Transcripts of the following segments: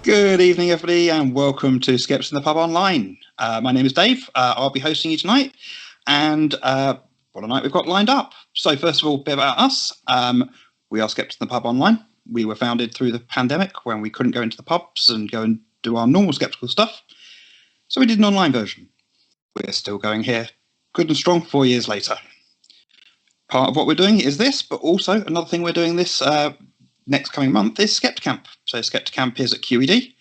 Good evening, everybody, and welcome to Skeptics in the Pub Online. My name is Dave. I'll be hosting you tonight, and what a night we've got lined up. So first of all, a bit about us. We are Skeptics in the Pub Online. We were founded through the pandemic when we couldn't go into the pubs and go and do our normal skeptical stuff. So we did an online version. We're still going here, good and strong, 4 years later. Part of what we're doing is this, but also another thing we're doing this next coming month is Skepticamp. So Skepticamp is at QED,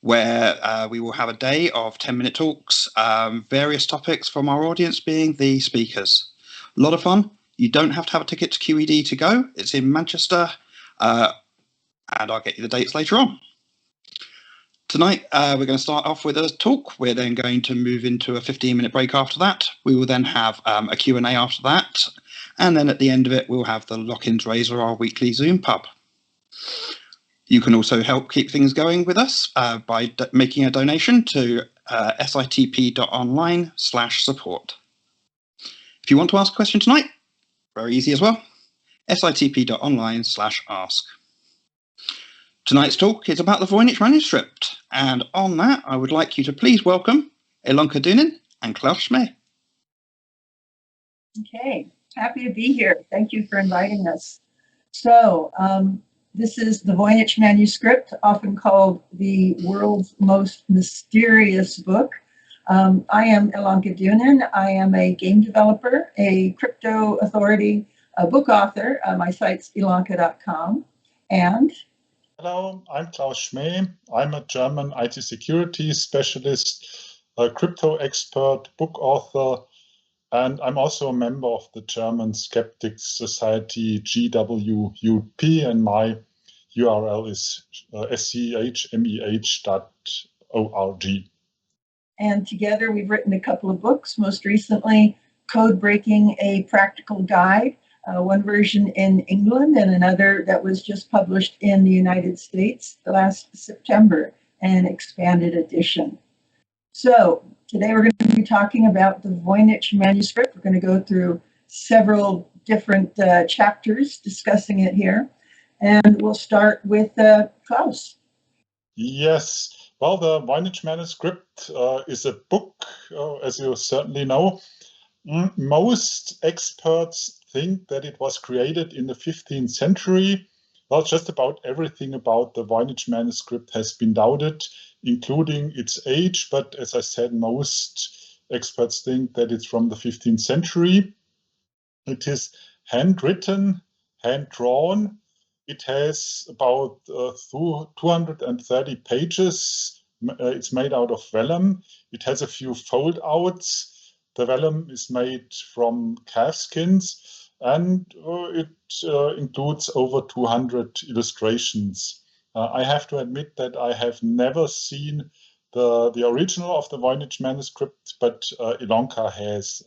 where we will have a day of 10-minute talks, various topics from our audience being the speakers. A lot of fun. You don't have to have a ticket to QED to go. It's in Manchester, and I'll get you the dates later on. Tonight, we're going to start off with a talk. We're then going to move into a 15-minute break after that. We will then have a Q&A after that. And then at the end of it, we'll have the Lock-ins Razor, our weekly Zoom pub. You can also help keep things going with us by making a donation to sitp.online/support. If you want to ask a question tonight, very easy as well, sitp.online/ask. Tonight's talk is about the Voynich Manuscript, and on that, I would like you to please welcome Elonka Dunin and Klaus Schmeh. Okay, happy to be here. Thank you for inviting us. So, this is the Voynich Manuscript, often called the world's most mysterious book. I am Elonka Dunin. I am a game developer, a crypto authority, a book author. My site's elonka.com. And hello, I'm Klaus Schmeh. I'm a German IT security specialist, a crypto expert, book author, and I'm also a member of the German Skeptics Society, GWUP, and my URL is schmeh.org. And together we've written a couple of books, most recently Codebreaking, a Practical Guide, one version in England and another that was just published in the United States last September, an expanded edition. So today we're going to be talking about the Voynich Manuscript. We're going to go through several different chapters discussing it here. And we'll start with Klaus. Yes, well, the Voynich Manuscript is a book, as you certainly know. Most experts think that it was created in the 15th century. Well, just about everything about the Voynich Manuscript has been doubted, including its age. But as I said, most experts think that it's from the 15th century. It is handwritten, hand-drawn. It has about 230 pages. It's made out of vellum. It has a few fold-outs. The vellum is made from calf skins, and it includes over 200 illustrations. I have to admit that I have never seen the original of the Voynich Manuscript, but Elonka has.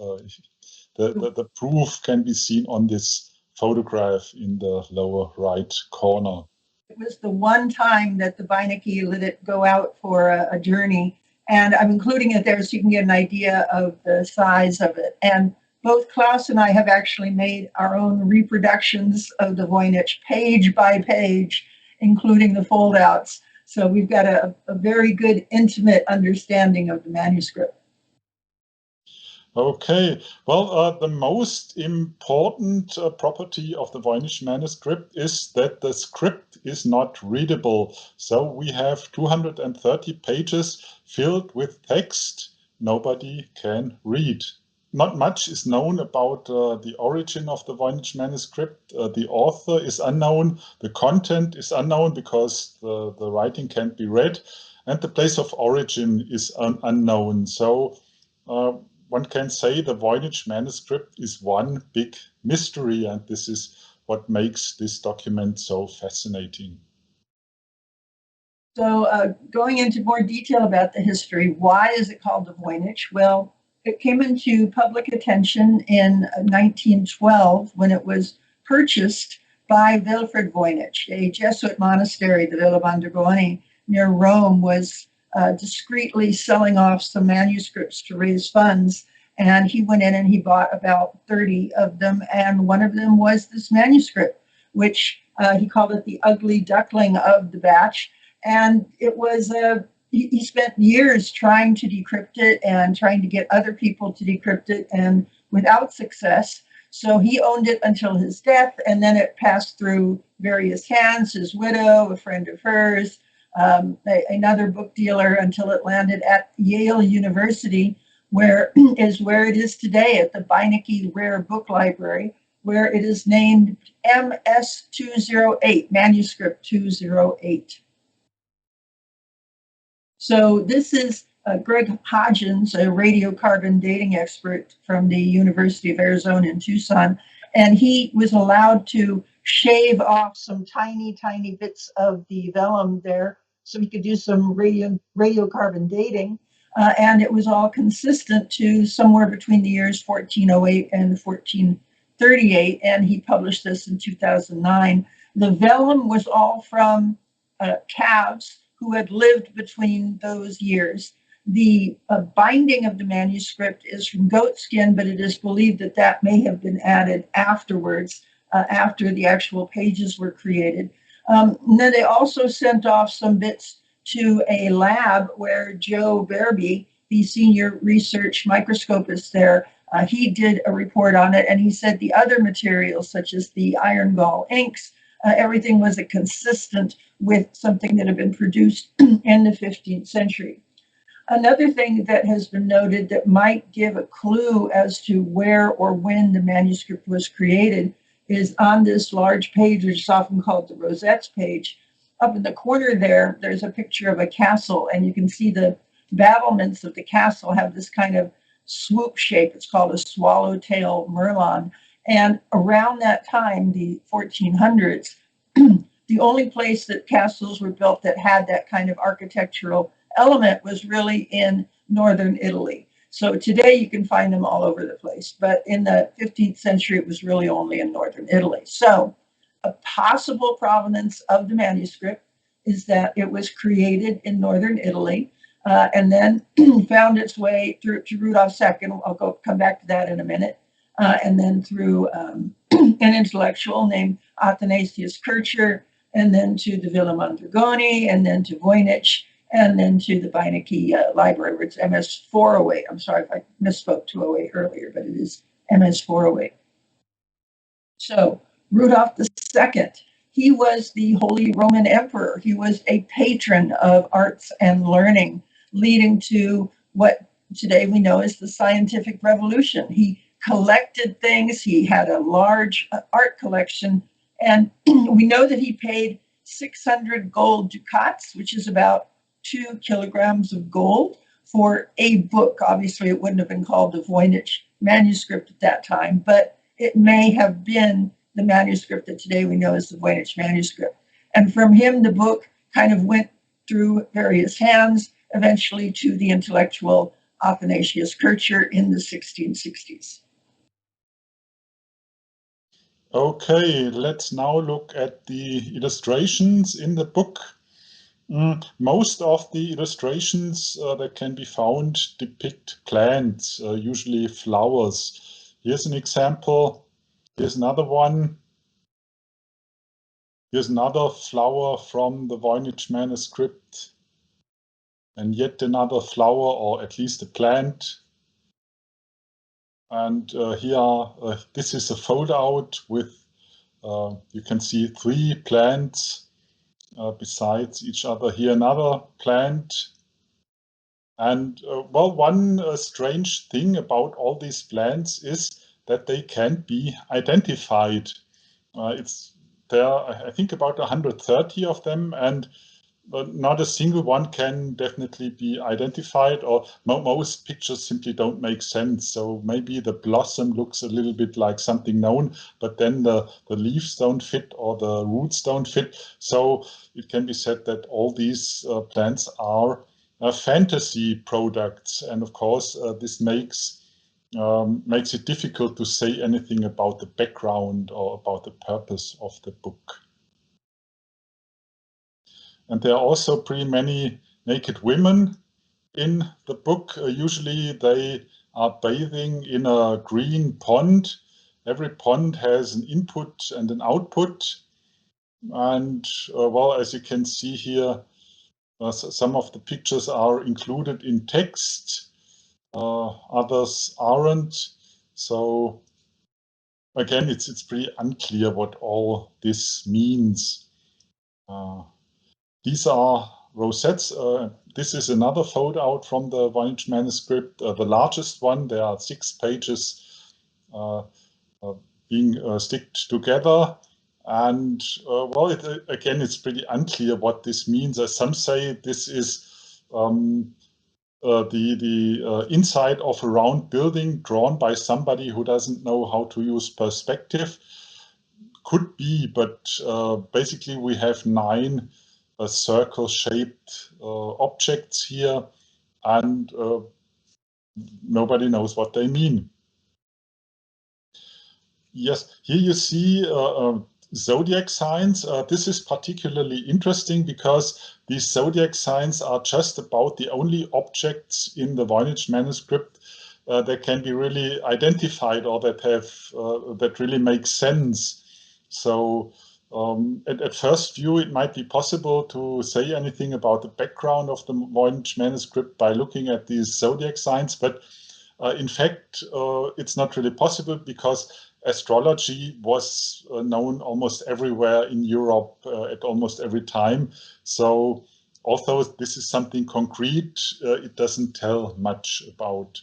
The proof can be seen on this photograph in the lower right corner. It was the one time that the Beinecke let it go out for a journey, and I'm including it there so you can get an idea of the size of it. And both Klaus and I have actually made our own reproductions of the Voynich page by page, including the foldouts. So we've got a very good intimate understanding of the manuscript. Okay, well, the most important property of the Voynich Manuscript is that the script is not readable. So we have 230 pages filled with text nobody can read. Not much is known about the origin of the Voynich Manuscript. The author is unknown, the content is unknown because the writing can't be read, and the place of origin is unknown. So one can say the Voynich Manuscript is one big mystery, and this is what makes this document so fascinating. So going into more detail about the history, why is it called the Voynich? Well, it came into public attention in 1912 when it was purchased by Wilfrid Voynich, a Jesuit monastery, the Villa Bandrigoni, near Rome, was discreetly selling off some manuscripts to raise funds. And he went in and he bought about 30 of them. And one of them was this manuscript, which he called it the ugly duckling of the batch. And it was he spent years trying to decrypt it and trying to get other people to decrypt it, and without success. So he owned it until his death, and then it passed through various hands, his widow, a friend of hers, another book dealer, until it landed at Yale University, where it is today at the Voynich Rare Book Library, where it is named MS-208, Manuscript 208. So this is Greg Hodgins, a radiocarbon dating expert from the University of Arizona in Tucson, and he was allowed to shave off some tiny, tiny bits of the vellum there so he could do some radiocarbon dating. And it was all consistent to somewhere between the years 1408 and 1438, and he published this in 2009. The vellum was all from calves who had lived between those years. The binding of the manuscript is from goat skin, but it is believed that that may have been added afterwards, after the actual pages were created. And then they also sent off some bits to a lab where Joe Berby, the senior research microscopist there, he did a report on it, and he said the other materials, such as the iron gall inks, everything was consistent with something that had been produced in the 15th century. Another thing that has been noted that might give a clue as to where or when the manuscript was created is on this large page, which is often called the Rosettes page. Up in the corner there, there's a picture of a castle, and you can see the battlements of the castle have this kind of swoop shape. It's called a swallowtail merlon. And around that time, the 1400s, the only place that castles were built that had that kind of architectural element was really in northern Italy. So today you can find them all over the place, but in the 15th century, it was really only in northern Italy. So a possible provenance of the manuscript is that it was created in northern Italy, and then found its way through to Rudolf II. I'll come back to that in a minute. And then through an intellectual named Athanasius Kircher, and then to the Villa Mondragoni, and then to Voynich, and then to the Voynich Library, where it's MS-408. I'm sorry if I misspoke 208 earlier, but it is MS-408. So Rudolf II, he was the Holy Roman Emperor. He was a patron of arts and learning, leading to what today we know as the scientific revolution. He collected things. He had a large art collection, and we know that he paid 600 gold ducats, which is about 2 kilograms of gold, for a book. Obviously, it wouldn't have been called the Voynich Manuscript at that time, but it may have been the manuscript that today we know as the Voynich Manuscript. And from him, the book kind of went through various hands, eventually to the intellectual Athanasius Kircher in the 1660s. Okay, let's now look at the illustrations in the book. Most of the illustrations that can be found depict plants, usually flowers. Here's an example. Here's another one. Here's another flower from the Voynich manuscript. And yet another flower, or at least a plant. And here, this is a fold-out with, you can see 3 plants besides each other. Here another plant. And well, one strange thing about all these plants is that they can't be identified. There are, I think, about 130 of them, and not a single one can definitely be identified, or most pictures simply don't make sense. So maybe the blossom looks a little bit like something known, but then the leaves don't fit or the roots don't fit. So it can be said that all these plants are fantasy products. And of course, this makes it difficult to say anything about the background or about the purpose of the book. And there are also pretty many naked women in the book. Usually they are bathing in a green pond. Every pond has an input and an output. And well, as you can see here, Some of the pictures are included in text, others aren't. So again, it's pretty unclear what all this means. These are rosettes. This is another photo out from the Voynich manuscript, the largest one. There are 6 pages being sticked together. And well, again, it's pretty unclear what this means. As some say, this is the inside of a round building drawn by somebody who doesn't know how to use perspective. Could be, but basically we have 9 circle-shaped objects here, and nobody knows what they mean. Yes, here you see zodiac signs. This is particularly interesting because these zodiac signs are just about the only objects in the Voynich manuscript that can be really identified, or that have that really make sense. So at first view, it might be possible to say anything about the background of the Voynich manuscript by looking at these zodiac signs, but in fact, it's not really possible, because astrology was known almost everywhere in Europe at almost every time. So although this is something concrete, it doesn't tell much about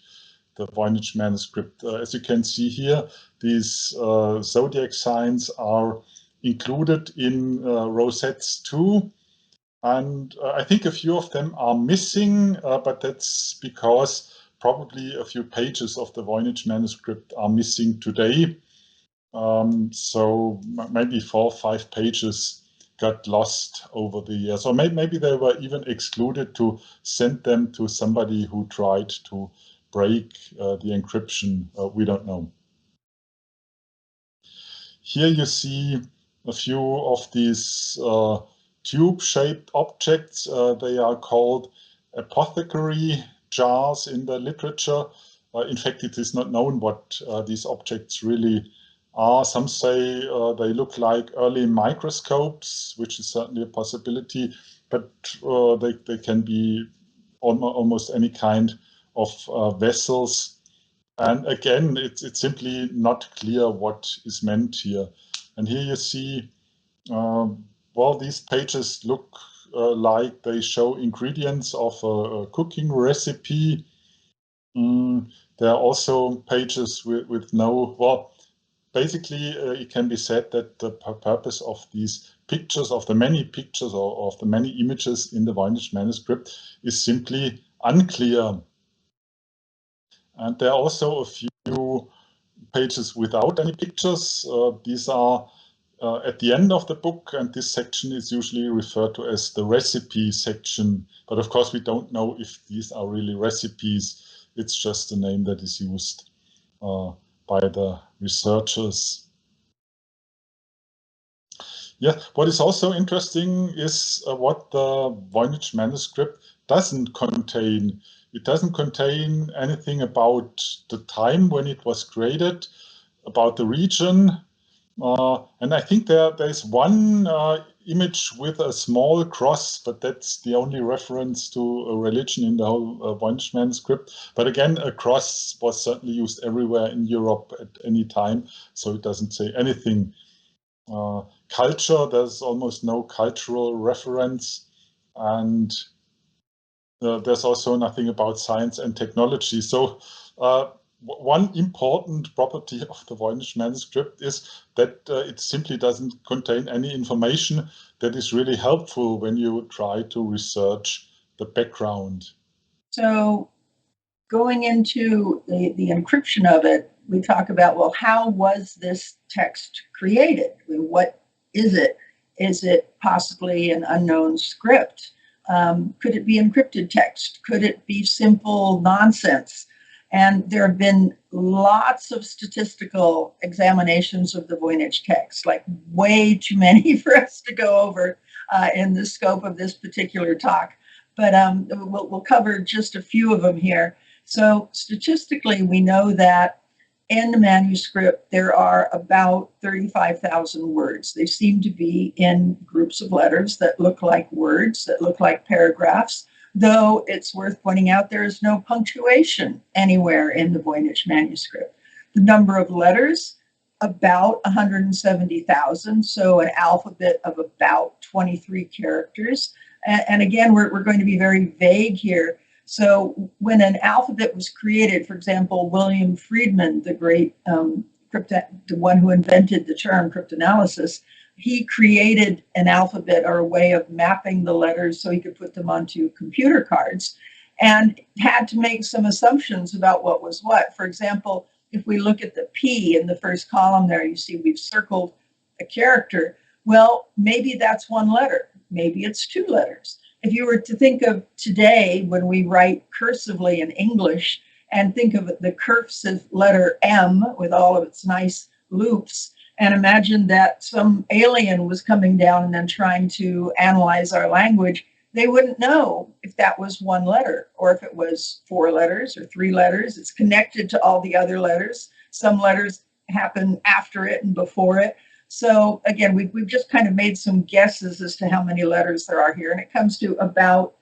the Voynich manuscript. As you can see here, these zodiac signs are included in rosettes too. And I think a few of them are missing, but that's because probably a few pages of the Voynich manuscript are missing today. So maybe 4 or 5 pages got lost over the years. Or maybe they were even excluded to send them to somebody who tried to break the encryption. We don't know. Here you see a few of these tube-shaped objects. They are called apothecary jars in the literature. In fact, it is not known what these objects really are. Some say they look like early microscopes, which is certainly a possibility, but they can be almost any kind of vessels. And again, it's simply not clear what is meant here. And here you see, well, these pages look like they show ingredients of a cooking recipe. There are also pages with no, well, basically it can be said that the purpose of these pictures, of the many pictures or of the many images in the Voynich manuscript, is simply unclear. And there are also a few pages without any pictures. These are at the end of the book, and this section is usually referred to as the recipe section. But of course, we don't know if these are really recipes. It's just a name that is used by the researchers. Yeah, what is also interesting is what the Voynich manuscript doesn't contain. It doesn't contain anything about the time when it was created, about the region. And I think there's one image with a small cross, but that's the only reference to a religion in the whole Voynich manuscript. But again, a cross was certainly used everywhere in Europe at any time, so it doesn't say anything. Culture, there's almost no cultural reference, and there's also nothing about science and technology. So one important property of the Voynich manuscript is that it simply doesn't contain any information that is really helpful when you try to research the background. So going into the encryption of it, we talk about, well, how was this text created? What is it? Is it possibly an unknown script? Could it be encrypted text? Could it be simple nonsense? And there have been lots of statistical examinations of the Voynich text, like way too many for us to go over in the scope of this particular talk. But we'll cover just a few of them here. So statistically, we know that in the manuscript, there are about 35,000 words. They seem to be in groups of letters that look like words, that look like paragraphs, though it's worth pointing out there is no punctuation anywhere in the Voynich manuscript. The number of letters, about 170,000, so an alphabet of about 23 characters. And again, we're going to be very vague here. So when an alphabet was created, for example, William Friedman, the great the one who invented the term cryptanalysis, he created an alphabet or a way of mapping the letters so he could put them onto computer cards, and had to make some assumptions about what was what. For example, if we look at the P in the first column there, you see we've circled a character. Well, maybe that's one letter. Maybe it's two letters. If you were to think of today when we write cursively in English and think of the cursive letter M with all of its nice loops, and imagine that some alien was coming down and then trying to analyze our language, they wouldn't know if that was one letter or if it was four letters or three letters. It's connected to all the other letters. Some letters happen after it and before it. So again, we've just kind of made some guesses as to how many letters there are here, and it comes to about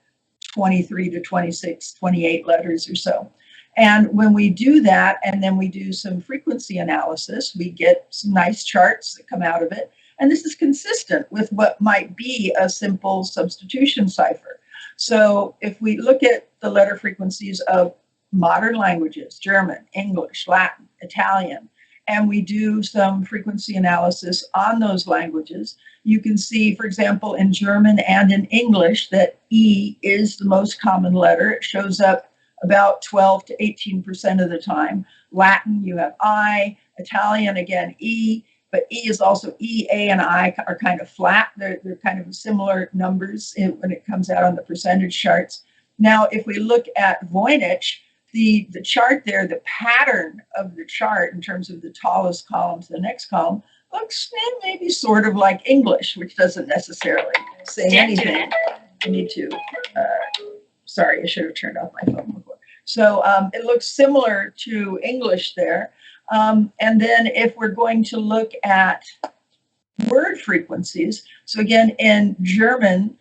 23 to 26, 28 letters or so. And when we do that, and then we do some frequency analysis, we get some nice charts that come out of it. And this is consistent with what might be a simple substitution cipher. So if we look at the letter frequencies of modern languages, German, English, Latin, Italian, and we do some frequency analysis on those languages, you can see, for example, in German and in English that E is the most common letter. It shows up about 12 to 18% of the time. Latin, you have I. Italian, again, E. But E is also E, A, and I are kind of flat. They're kind of similar numbers when it comes out on the percentage charts. Now, if we look at Voynich, the chart there, the pattern of the chart in terms of the tallest column to the next column looks maybe sort of like English, which doesn't necessarily say anything. I need to, sorry, I should have turned off my phone before. So it looks similar to English there. And then if we're going to look at word frequencies, so again, in German,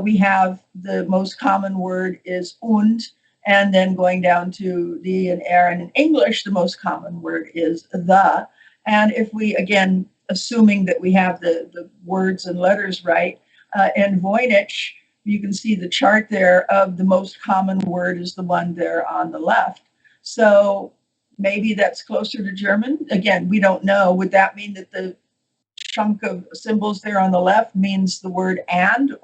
we have the most common word is und, and then going down to the and er, and in English, the most common word is the. And if we, again, assuming that we have the words and letters right, in Voynich, you can see the chart there of the most common word is the one there on the left. So maybe that's closer to German. Again, we don't know. Would that mean that the chunk of symbols there on the left means the word and?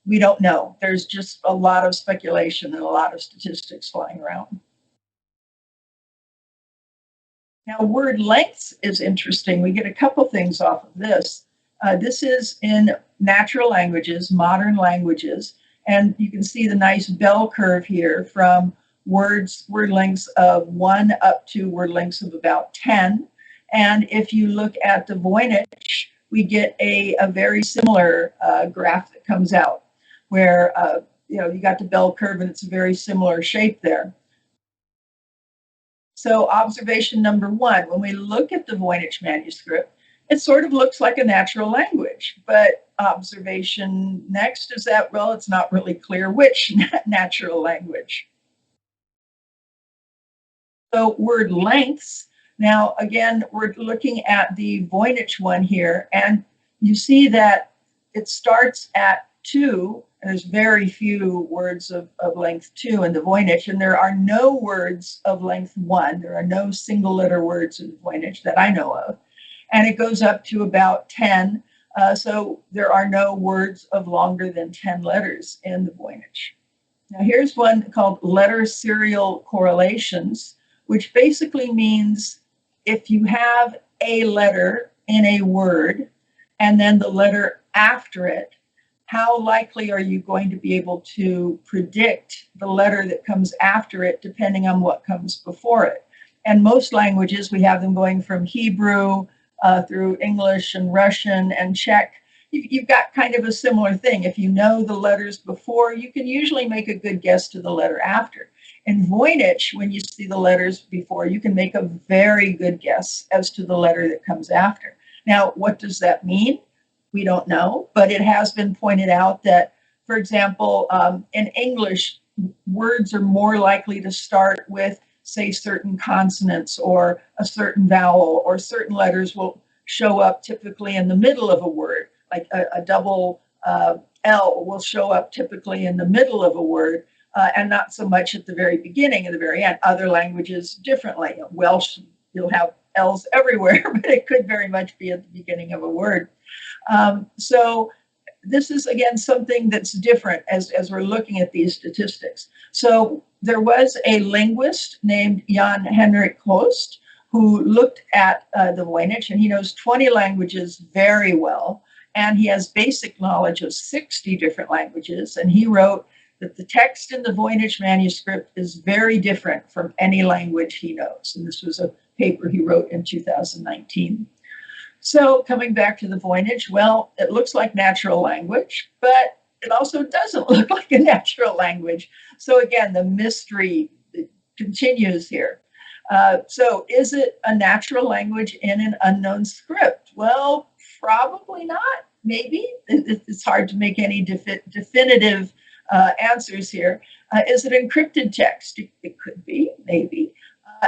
We don't know. There's just a lot of speculation and a lot of statistics flying around. Now, word lengths is interesting. We get a couple things off of this. This is in natural languages, modern languages, and you can see the nice bell curve here from word lengths of 1 up to word lengths of about 10. And if you look at the Voynich, we get a very similar graph that comes out where you got the bell curve and it's a very similar shape there. So observation number one, when we look at the Voynich manuscript, it sort of looks like a natural language, but observation next is that, well, it's not really clear which natural language. So word lengths, now again, we're looking at the Voynich one here, and you see that it starts at 2, and there's very few words of length 2 in the Voynich, and there are no words of length 1. There are no single letter words in the Voynich that I know of. And it goes up to about 10. So there are no words of longer than 10 letters in the Voynich. Now here's one called letter serial correlations, which basically means if you have a letter in a word and then the letter after it, how likely are you going to be able to predict the letter that comes after it depending on what comes before it? And most languages, we have them going from Hebrew through English and Russian and Czech. You've got kind of a similar thing. If you know the letters before, you can usually make a good guess to the letter after. In Voynich, when you see the letters before, you can make a very good guess as to the letter that comes after. Now, what does that mean? We don't know, but it has been pointed out that, for example, in English, words are more likely to start with, say, certain consonants or a certain vowel, or certain letters will show up typically in the middle of a word, like a double L will show up typically in the middle of a word, and not so much at the very beginning and the very end. Other languages differently. Welsh, you'll have L's everywhere, but it could very much be at the beginning of a word. So this is, again, something that's different as we're looking at these statistics. So there was a linguist named Jan Henrik Host who looked at the Voynich, and he knows 20 languages very well, and he has basic knowledge of 60 different languages, and he wrote that the text in the Voynich manuscript is very different from any language he knows. And this was a paper he wrote in 2019. So coming back to the Voynich, well, it looks like natural language, but it also doesn't look like a natural language. So again, the mystery continues here. So is it a natural language in an unknown script? Well, probably not, maybe. It's hard to make any definitive answers here. Is it encrypted text? It could be, maybe.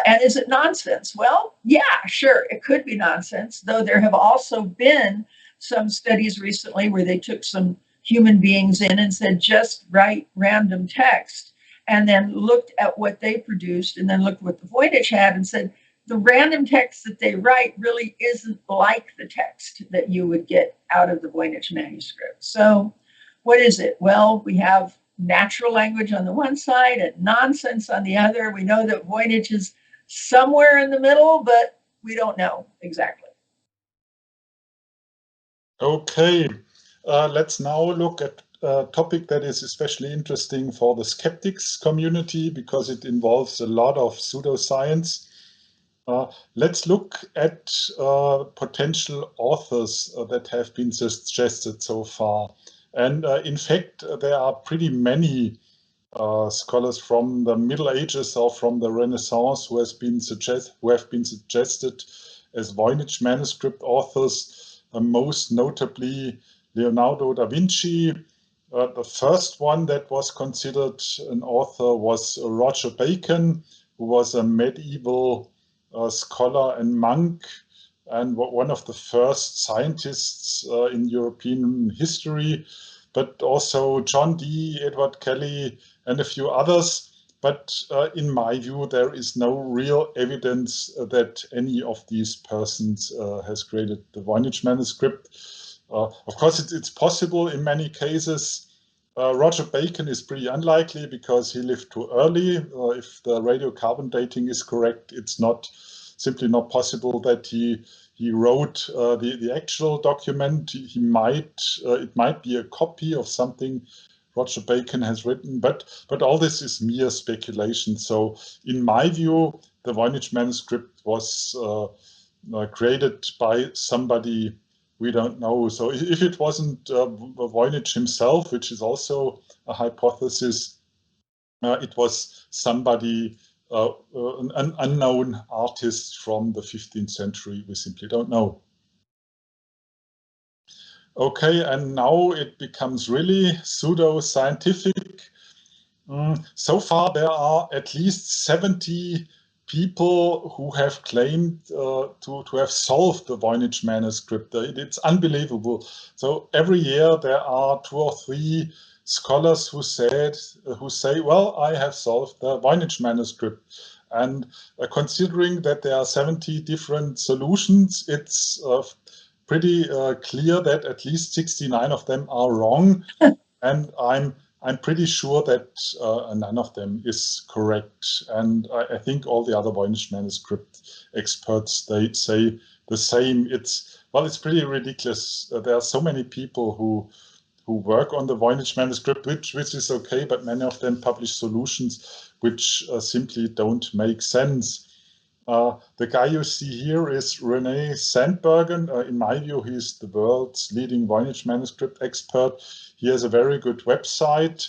And is it nonsense? Well, yeah, sure, it could be nonsense, though there have also been some studies recently where they took some human beings in and said, just write random text, and then looked at what they produced, and then looked what the Voynich had and said, the random text that they write really isn't like the text that you would get out of the Voynich manuscript. So what is it? Well, we have natural language on the one side and nonsense on the other. We know that Voynich is somewhere in the middle, but we don't know exactly. Okay, let's now look at a topic that is especially interesting for the skeptics community because it involves a lot of pseudoscience. Let's look at potential authors that have been suggested so far. And in fact, there are pretty many scholars from the Middle Ages or from the Renaissance who have been suggested as Voynich manuscript authors, most notably Leonardo da Vinci. The first one that was considered an author was Roger Bacon, who was a medieval scholar and monk, and one of the first scientists in European history, but also John Dee, Edward Kelly, and a few others. But in my view, there is no real evidence that any of these persons has created the Voynich manuscript. Of course, it's possible in many cases. Roger Bacon is pretty unlikely because he lived too early. If the radiocarbon dating is correct, it's simply not possible that he wrote the actual document. It might be a copy of something Roger Bacon has written, but all this is mere speculation. So in my view, the Voynich manuscript was created by somebody we don't know. So if it wasn't Voynich himself, which is also a hypothesis, it was somebody, an unknown artist from the 15th century. We simply don't know. Okay, and now it becomes really pseudoscientific. So far, there are at least 70 people who have claimed to have solved the Voynich manuscript. It's unbelievable. So every year there are 2 or 3 scholars who say, well, I have solved the Voynich manuscript. And considering that there are 70 different solutions, it's pretty clear that at least 69 of them are wrong. And I'm pretty sure that none of them is correct. And I think all the other Voynich manuscript experts, they say the same. It's pretty ridiculous. There are so many people who work on the Voynich manuscript, which is okay, but many of them publish solutions which simply don't make sense. The guy you see here is René Sandbergen. In my view, he's the world's leading Voynich manuscript expert. He has a very good website.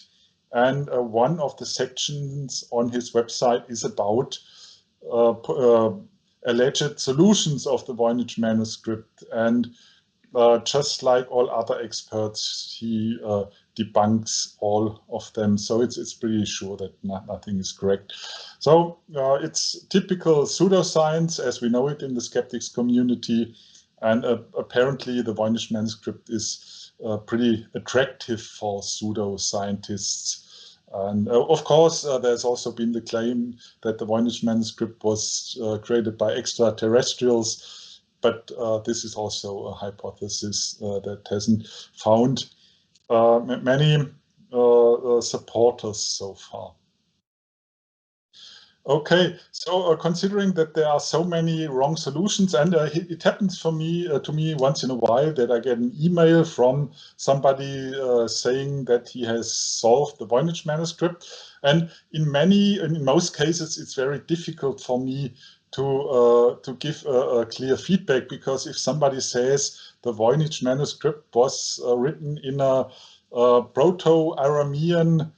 And one of the sections on his website is about alleged solutions of the Voynich manuscript. And just like all other experts, he debunks all of them. So it's pretty sure that nothing is correct. So it's typical pseudoscience as we know it in the skeptics community. And apparently the Voynich manuscript is pretty attractive for pseudoscientists. And of course, there's also been the claim that the Voynich manuscript was created by extraterrestrials, but this is also a hypothesis that hasn't found many supporters so far. Okay, so considering that there are so many wrong solutions, and it happens for me to me once in a while that I get an email from somebody saying that he has solved the Voynich manuscript, and in most cases it's very difficult for me to give a clear feedback, because if somebody says the Voynich manuscript was written in a Proto-Aramean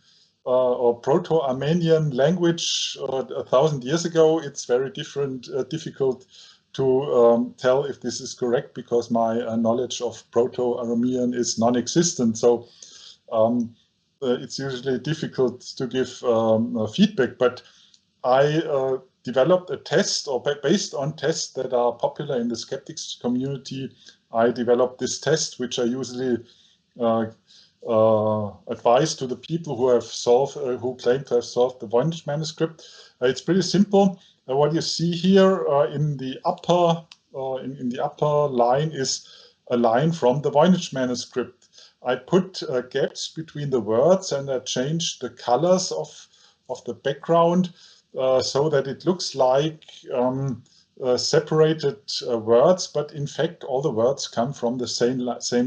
or Proto-Armenian language 1,000 years ago, it's very difficult to tell if this is correct, because my knowledge of Proto-Aramean is non-existent. So it's usually difficult to give feedback, but I developed a test, or based on tests that are popular in the skeptics community, I developed this test, which I usually advice to the people who have solved, who claim to have solved the Voynich manuscript. It's pretty simple. What you see here in the upper line is a line from the Voynich manuscript. I put gaps between the words, and I changed the colors of the background so that it looks like separated words, but in fact all the words come from the same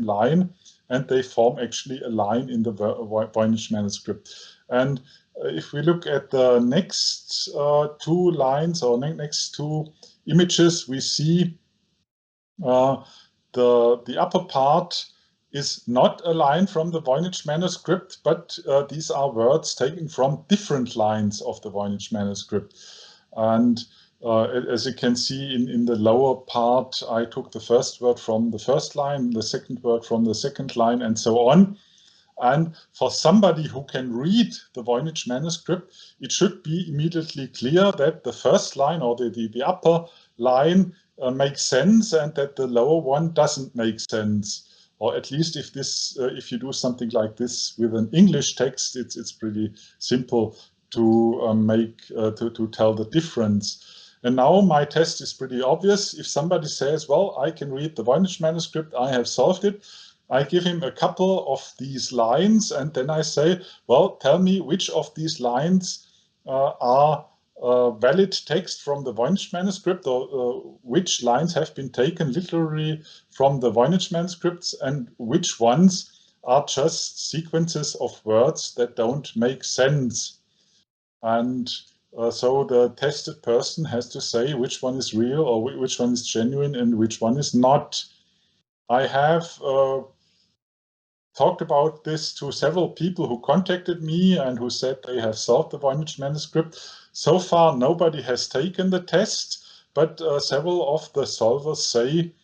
line, and they form actually a line in the Voynich manuscript. And if we look at the next two lines, or next two images, we see the upper part is not a line from the Voynich manuscript, but these are words taken from different lines of the Voynich manuscript. And as you can see in the lower part, I took the first word from the first line, the second word from the second line, and so on. And for somebody who can read the Voynich manuscript, it should be immediately clear that the first line, or the upper line, makes sense, and that the lower one doesn't make sense. Or at least if you do something like this with an English text, it's pretty simple to tell the difference. And now my test is pretty obvious. If somebody says, well, I can read the Voynich manuscript, I have solved it, I give him a couple of these lines, and then I say, well, tell me which of these lines are valid text from the Voynich manuscript, or which lines have been taken literally from the Voynich manuscripts, and which ones are just sequences of words that don't make sense. And so the tested person has to say which one is real, or which one is genuine, and which one is not. I have talked about this to several people who contacted me and who said they have solved the Voynich manuscript. So far, nobody has taken the test, but several of the solvers say,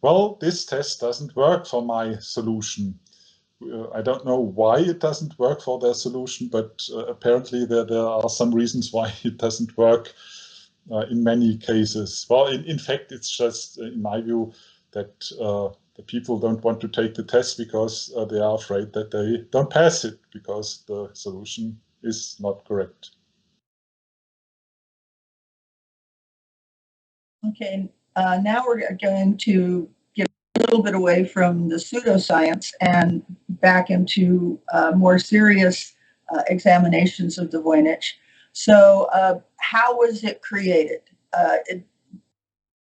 well, this test doesn't work for my solution. I don't know why it doesn't work for their solution, but apparently there are some reasons why it doesn't work in many cases. Well, in fact, it's just, in my view, that the people don't want to take the test because they are afraid that they don't pass it because the solution is not correct. Okay, now we're going to get a little bit away from the pseudoscience and back into more serious examinations of the Voynich. So how was it created?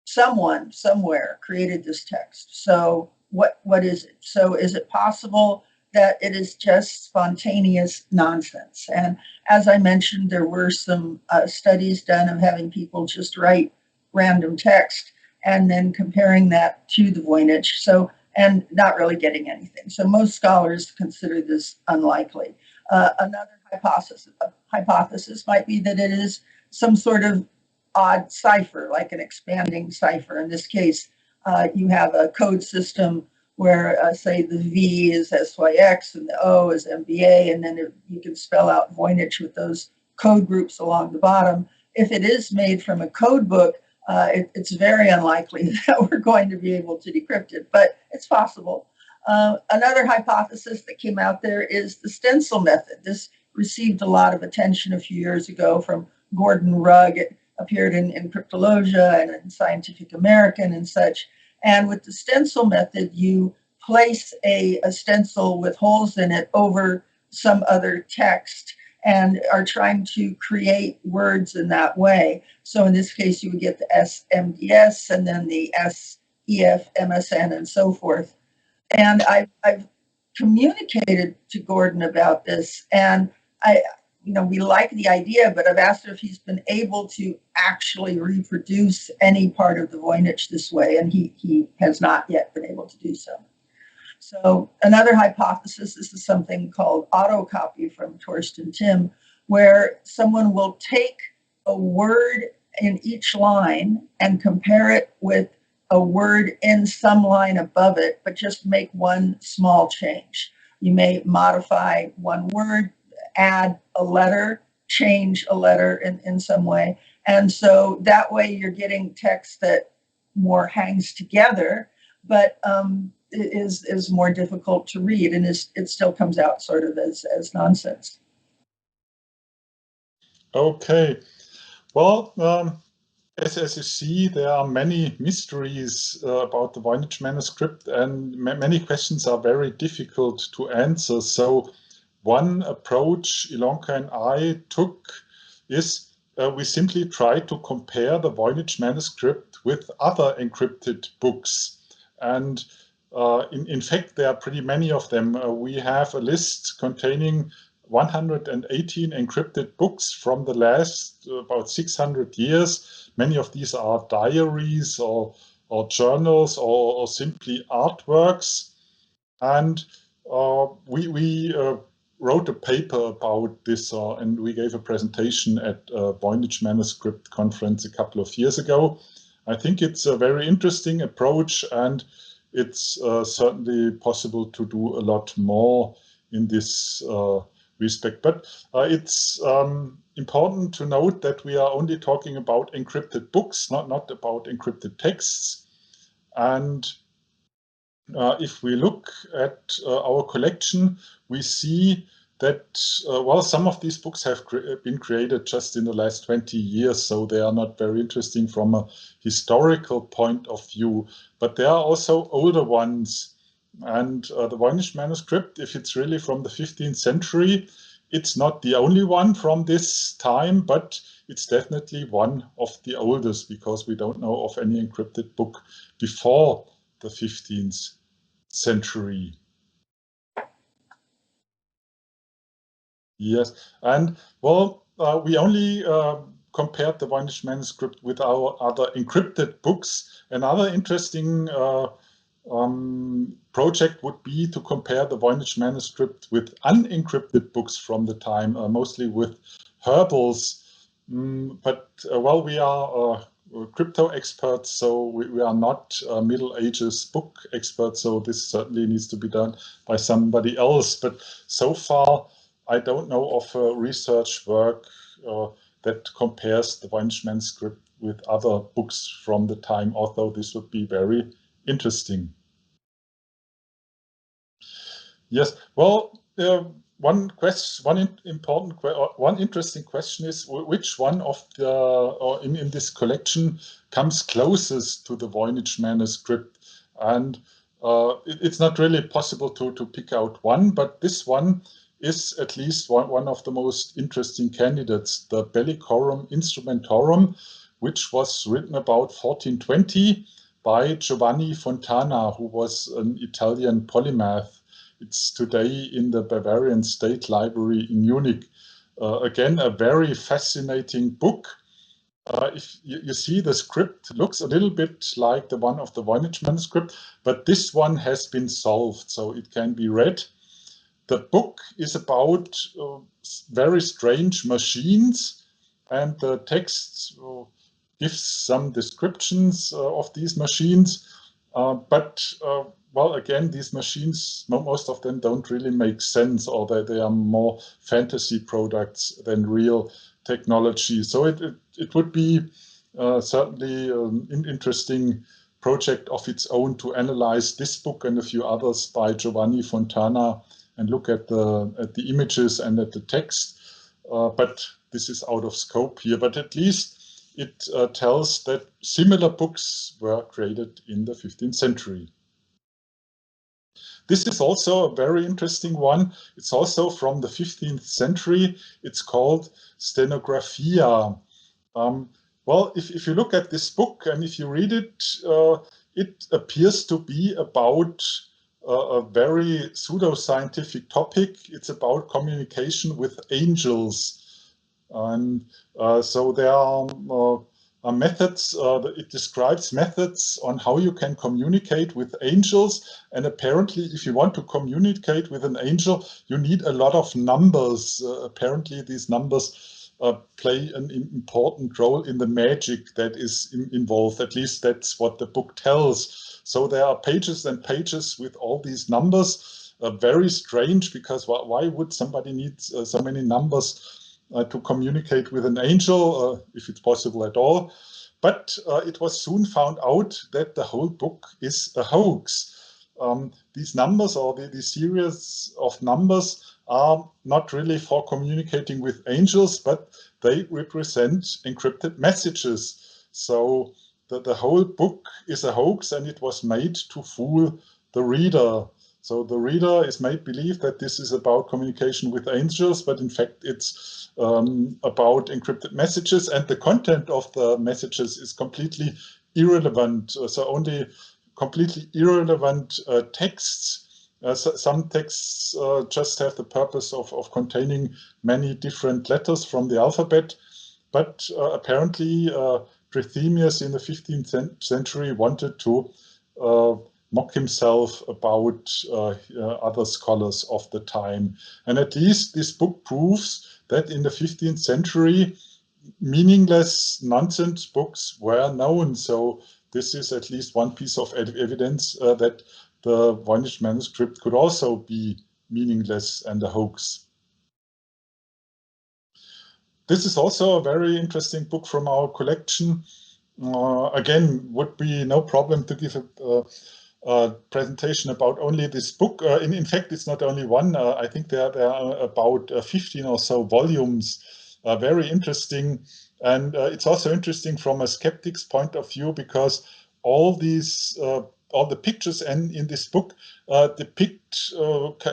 Someone somewhere created this text. So what is it? So is it possible that it is just spontaneous nonsense? And as I mentioned, there were some studies done of having people just write random text and then comparing that to the Voynich, so, and not really getting anything. So most scholars consider this unlikely. Another hypothesis might be that it is some sort of odd cipher, like an expanding cipher. In this case, you have a code system where, say, the V is SYX and the O is MBA, and then you can spell out Voynich with those code groups along the bottom. If it is made from a code book, it's very unlikely that we're going to be able to decrypt it, but it's possible. Another hypothesis that came out there is the stencil method. This received a lot of attention a few years ago from Gordon Rugg. It appeared in Cryptologia and in Scientific American and such. And with the stencil method, you place a stencil with holes in it over some other text and are trying to create words in that way. So in this case, you would get the SMDS and then the SEF, MSN, and so forth. And I've communicated to Gordon about this, and we like the idea, but I've asked him if he's been able to actually reproduce any part of the Voynich this way, and he has not yet been able to do so. So another hypothesis is something called autocopy from Torsten Tim, where someone will take a word in each line and compare it with a word in some line above it, but just make one small change. You may modify one word, add a letter, change a letter in some way. And so that way you're getting text that more hangs together, but is more difficult to read, and it still comes out sort of as nonsense. Okay. Well, as you see, there are many mysteries about the Voynich manuscript, and many questions are very difficult to answer. So one approach Elonka and I took is we simply try to compare the Voynich manuscript with other encrypted books. And in fact, there are pretty many of them. We have a list containing 118 encrypted books from the last about 600 years. Many of these are diaries or journals or simply artworks. And we wrote a paper about this, and we gave a presentation at a Voynich Manuscript conference a couple of years ago. I think it's a very interesting approach, and it's certainly possible to do a lot more in this respect. But it's important to note that we are only talking about encrypted books, not about encrypted texts. And if we look at our collection, we see that, well, some of these books have been created just in the last 20 years, so they are not very interesting from a historical point of view. But there are also older ones. And the Voynich manuscript, if it's really from the 15th century, it's not the only one from this time, but it's definitely one of the oldest, because we don't know of any encrypted book before the 15th century. Yes, and well, we only compared the Voynich manuscript with our other encrypted books. Another interesting project would be to compare the Voynich manuscript with unencrypted books from the time, mostly with herbals. But well, we are crypto experts, so we are not Middle Ages book experts, so this certainly needs to be done by somebody else. But so far, I don't know of a research work that compares the Voynich manuscript with other books from the time, although this would be very interesting. Yes, well, one interesting question is which one of the in this collection comes closest to the Voynich manuscript, and it's not really possible to pick out one, but this one is at least one of the most interesting candidates, the Bellicorum Instrumentorum, which was written about 1420 by Giovanni Fontana, who was an Italian polymath. It's today in the Bavarian State Library in Munich. Again, a very fascinating book. If you see, the script looks a little bit like the one of the Voynich manuscript, but this one has been solved, so it can be read. The book is about very strange machines, and the text gives some descriptions of these machines. But well, again, these machines, most of them don't really make sense, or they are more fantasy products than real technology. So it would be certainly an interesting project of its own to analyze this book and a few others by Giovanni Fontana and look at the images and at the text. But this is out of scope here. But at least it tells that similar books were created in the 15th century. This is also a very interesting one. It's also from the 15th century. It's called Stenographia. Well, if you look at this book and if you read it, it appears to be about a very pseudoscientific topic. It's about communication with angels. And so there are methods, it describes methods on how you can communicate with angels. And apparently, if you want to communicate with an angel, you need a lot of numbers. Apparently, these numbers play an important role in the magic that is involved. At least that's what the book tells. So there are pages and pages with all these numbers. Very strange, because why would somebody need so many numbers to communicate with an angel, if it's possible at all? But it was soon found out that the whole book is a hoax. These numbers, or the series of numbers, are not really for communicating with angels, but they represent encrypted messages. So the whole book is a hoax, and it was made to fool the reader. So the reader is made believe that this is about communication with angels, but in fact it's about encrypted messages, and the content of the messages is completely irrelevant. So only completely irrelevant texts. Some texts just have the purpose of containing many different letters from the alphabet, but apparently Trithemius in the 15th century wanted to mock himself about other scholars of the time. And at least this book proves that in the 15th century, meaningless nonsense books were known. So this is at least one piece of evidence that the Voynich manuscript could also be meaningless and a hoax. This is also a very interesting book from our collection. Again, would be no problem to give a presentation about only this book. In fact, it's not only one. I think there are about 15 or so volumes. Very interesting. And it's also interesting from a skeptic's point of view, because all the pictures in this book depict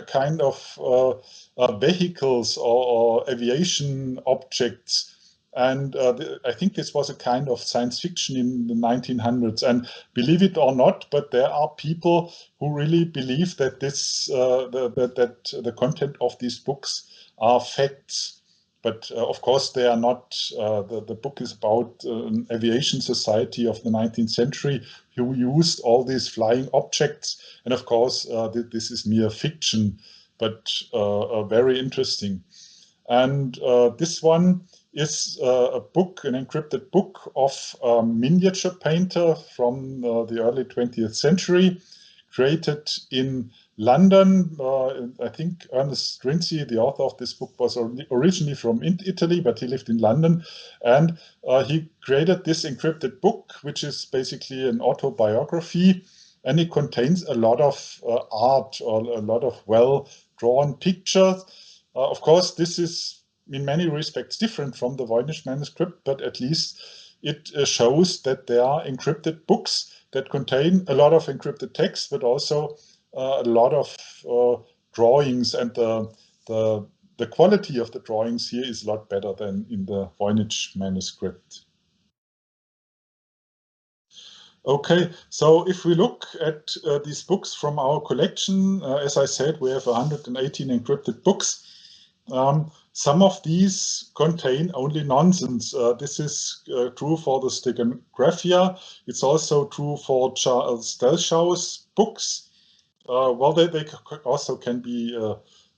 kind of vehicles or aviation objects. And I think this was a kind of science fiction in the 1900s. And believe it or not, but there are people who really believe that that the content of these books are facts. But of course, they are not. The book is about an aviation society of the 19th century who used all these flying objects. And of course, this is mere fiction, but very interesting. And this one is a book, an encrypted book of a miniature painter from the early 20th century, created in London. I think Ernest Rinzi, the author of this book, was originally from Italy, but he lived in London. And he created this encrypted book, which is basically an autobiography. And it contains a lot of art, or a lot of well-drawn pictures. Of course, this is in many respects different from the Voynich manuscript, but at least it shows that there are encrypted books that contain a lot of encrypted text, but also a lot of drawings, and the quality of the drawings here is a lot better than in the Voynich manuscript. Okay, so if we look at these books from our collection, as I said, we have 118 encrypted books. Some of these contain only nonsense. This is true for the Stegographia. It's also true for Charles Delshau's books. Well, they also can be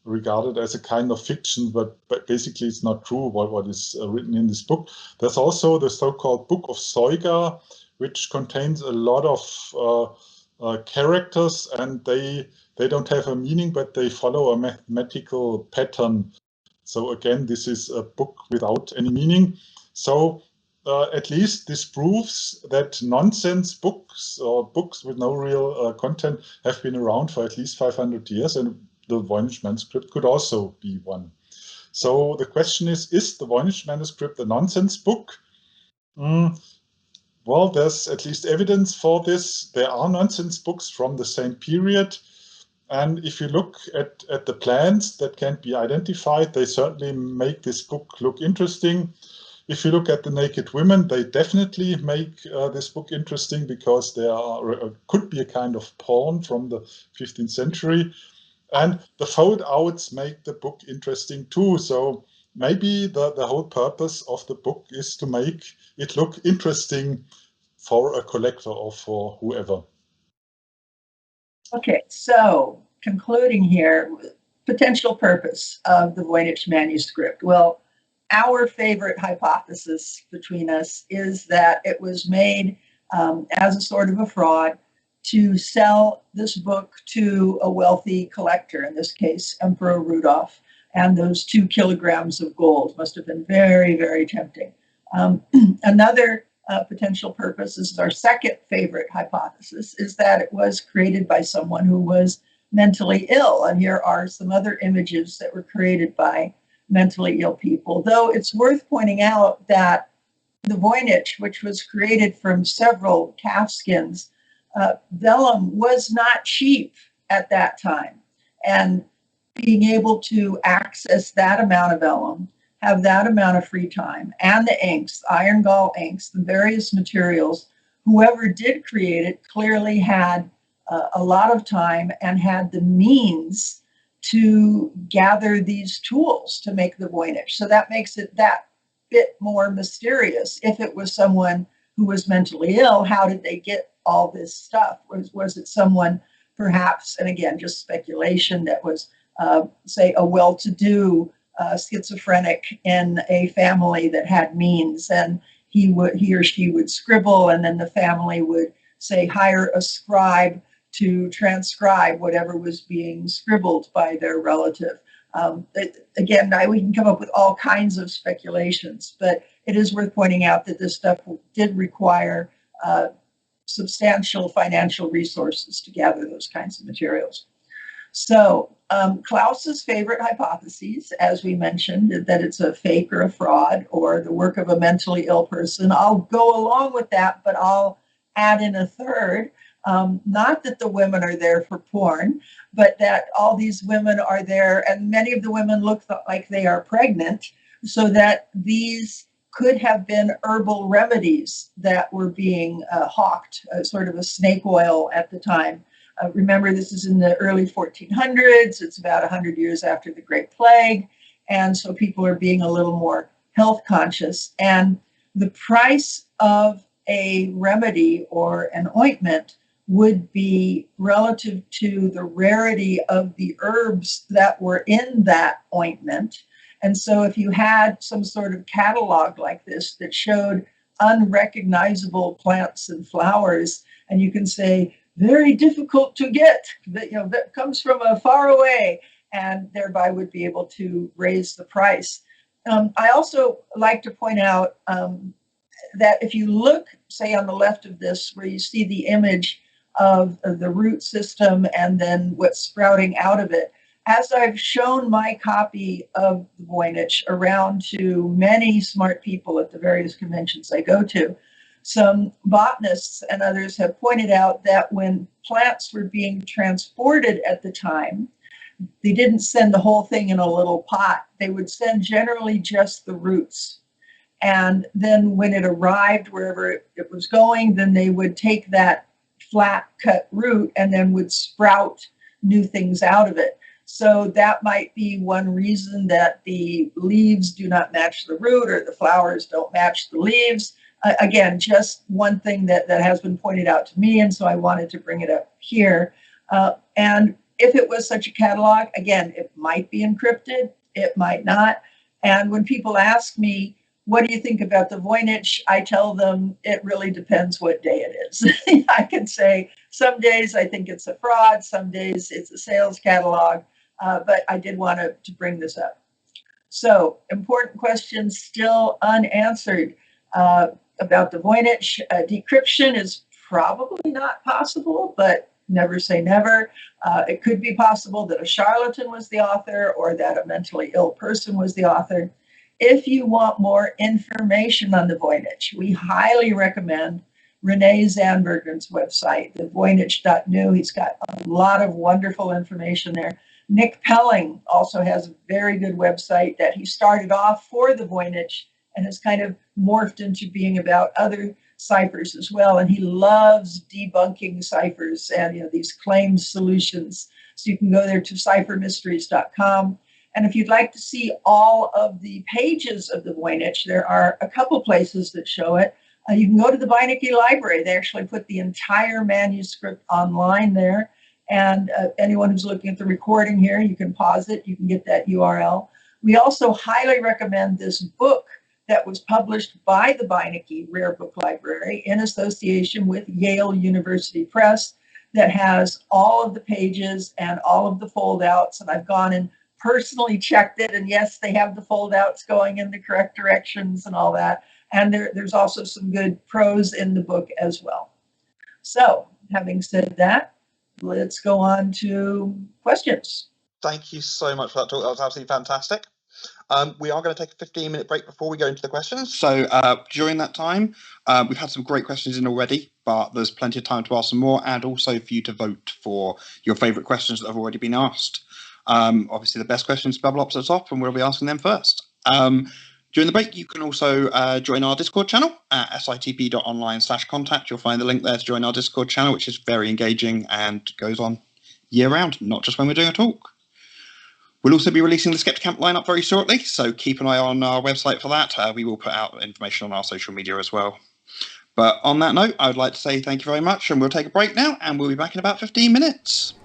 regarded as a kind of fiction, but basically it's not true what is written in this book. There's also the so-called Book of Soiga, which contains a lot of characters, and they don't have a meaning, but they follow a mathematical pattern. So again, this is a book without any meaning. So at least this proves that nonsense books or books with no real content have been around for at least 500 years, and the Voynich Manuscript could also be one. So the question is the Voynich Manuscript a nonsense book? Well, there's at least evidence for this. There are nonsense books from the same period. And if you look at the plans that can be identified, they certainly make this book look interesting. If you look at the naked women, they definitely make this book interesting, because there could be a kind of porn from the 15th century. And the fold-outs make the book interesting too. So maybe the whole purpose of the book is to make it look interesting for a collector or for whoever. Okay, so concluding here, potential purpose of the Voynich manuscript. Well, our favorite hypothesis between us is that it was made as a sort of a fraud to sell this book to a wealthy collector, in this case, Emperor Rudolph, and those 2 kilograms of gold must have been very, very tempting. Another potential purpose, this is our second favorite hypothesis, is that it was created by someone who was mentally ill. And here are some other images that were created by mentally ill people. Though it's worth pointing out that the Voynich, which was created from several calf skins, vellum was not cheap at that time. And being able to access that amount of vellum, have that amount of free time, and the inks, iron gall inks, the various materials, whoever did create it clearly had a lot of time and had the means to gather these tools to make the Voynich. So that makes it that bit more mysterious. If it was someone who was mentally ill, how did they get all this stuff? Was it someone perhaps, and again, just speculation, that was, say, a well-to-do schizophrenic in a family that had means, and he or she would scribble, and then the family would, say, hire a scribe to transcribe whatever was being scribbled by their relative. Again, we can come up with all kinds of speculations, but it is worth pointing out that this stuff did require substantial financial resources to gather those kinds of materials. So Klaus's favorite hypotheses, as we mentioned, that it's a fake or a fraud or the work of a mentally ill person. I'll go along with that, but I'll add in a third. Not that the women are there for porn, but that all these women are there, and many of the women look like they are pregnant, so that these could have been herbal remedies that were being hawked, sort of a snake oil at the time. Remember, this is in the early 1400s. It's about 100 years after the Great Plague. And so people are being a little more health conscious. And the price of a remedy or an ointment would be relative to the rarity of the herbs that were in that ointment. And so if you had some sort of catalog like this that showed unrecognizable plants and flowers, and you can say, very difficult to get, that comes from far away, and thereby would be able to raise the price. I also like to point out that if you look, say, on the left of this, where you see the image of the root system and then what's sprouting out of it, as I've shown my copy of the Voynich around to many smart people at the various conventions I go to, some botanists and others have pointed out that when plants were being transported at the time, they didn't send the whole thing in a little pot. They would send generally just the roots. And then when it arrived wherever it was going, then they would take that flat cut root and then would sprout new things out of it. So that might be one reason that the leaves do not match the root, or the flowers don't match the leaves. Again, just one thing that has been pointed out to me, and so I wanted to bring it up here. And if it was such a catalog, again, it might be encrypted, it might not. And when people ask me, what do you think about the Voynich? I tell them it really depends what day it is. I can say some days I think it's a fraud, some days it's a sales catalog, but I did want to bring this up. So important questions still unanswered about the Voynich. Decryption is probably not possible, but never say never. It could be possible that a charlatan was the author or that a mentally ill person was the author. If you want more information on the Voynich, we highly recommend Renee Zandbergen's website, the voynich.nu. He's got a lot of wonderful information there. Nick Pelling also has a very good website that he started off for the Voynich and has kind of morphed into being about other ciphers as well. And he loves debunking ciphers and these claimed solutions. So you can go there to ciphermysteries.com. And if you'd like to see all of the pages of the Voynich, there are a couple places that show it. You can go to the Beinecke Library. They actually put the entire manuscript online there. And anyone who's looking at the recording here, you can pause it. You can get that URL. We also highly recommend this book that was published by the Beinecke Rare Book Library in association with Yale University Press that has all of the pages and all of the foldouts. And I've gone and personally checked it. And yes, they have the foldouts going in the correct directions and all that. And there's also some good prose in the book as well. So having said that, let's go on to questions. Thank you so much for that talk. That was absolutely fantastic. We are going to take a 15-minute break before we go into the questions. So during that time, we've had some great questions in already, but there's plenty of time to ask some more and also for you to vote for your favourite questions that have already been asked. Obviously, the best questions bubble up to the top, and we'll be asking them first. During the break, you can also join our Discord channel at sitp.online/contact. You'll find the link there to join our Discord channel, which is very engaging and goes on year-round, not just when we're doing a talk. We'll also be releasing the Skeptic Camp lineup very shortly, so keep an eye on our website for that. We will put out information on our social media as well. But on that note, I would like to say thank you very much, and we'll take a break now, and we'll be back in about 15 minutes.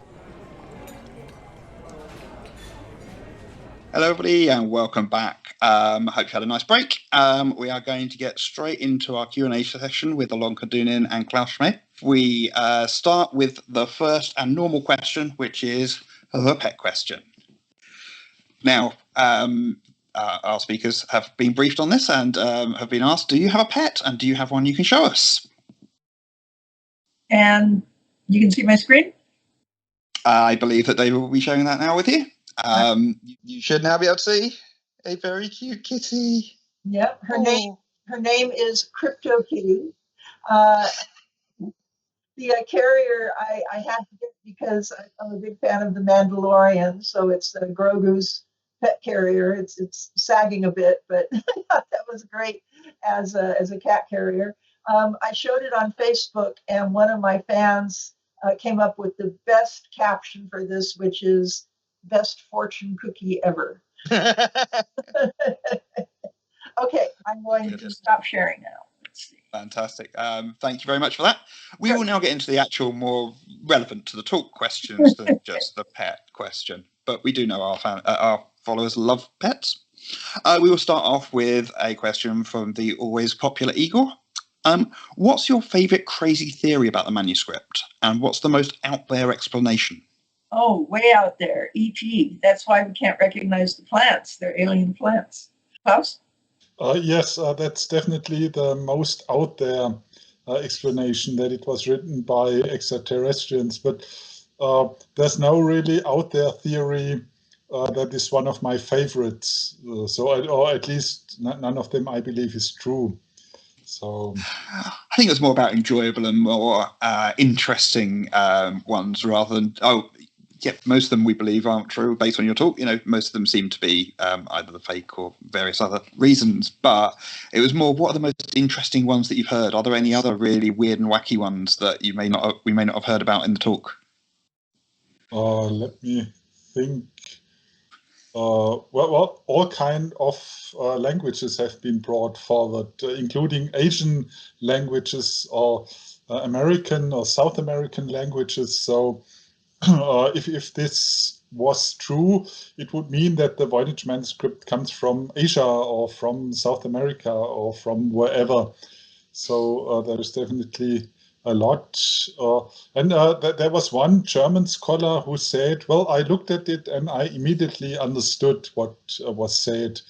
Hello, everybody, and welcome back. I hope you had a nice break. We are going to get straight into our Q&A session with Elonka Dunin and Klaus Schmeh. We start with the first and normal question, which is the pet question. Now, our speakers have been briefed on this and have been asked, do you have a pet and do you have one you can show us? And you can see my screen? I believe that David will be showing that now with you. You should now be able to see a very cute kitty. Yep, her name is Crypto Kitty. The carrier I had to get because I'm a big fan of The Mandalorian, so it's Grogu's pet carrier. It's sagging a bit, but I thought that was great as a cat carrier. I showed it on Facebook, and one of my fans came up with the best caption for this, which is "Best fortune cookie ever." Okay, I'm going to stop sharing now. Let's see. Fantastic. Thank you very much for that. We will now get into the actual more relevant to the talk questions than just the pet question. But we do know our followers love pets. We will start off with a question from the always popular Igor. What's your favourite crazy theory about the manuscript? And what's the most out there explanation? Oh, way out there. E.T. That's why we can't recognize the plants. They're alien plants. Klaus? Yes, that's definitely the most out there explanation, that it was written by extraterrestrials. But there's no really out there theory that is one of my favorites. Or at least none of them I believe is true. So I think it's more about enjoyable and more interesting ones rather than, most of them we believe aren't true based on your talk. Most of them seem to be either the fake or various other reasons. But it was more, what are the most interesting ones that you've heard? Are there any other really weird and wacky ones that we may not have heard about in the talk? Let me think. Well, all kind of languages have been brought forward, including Asian languages or American or South American languages. So if this was true, it would mean that the Voynich manuscript comes from Asia or from South America or from wherever. So there is definitely a lot. There was one German scholar who said, well, I looked at it and I immediately understood what was said,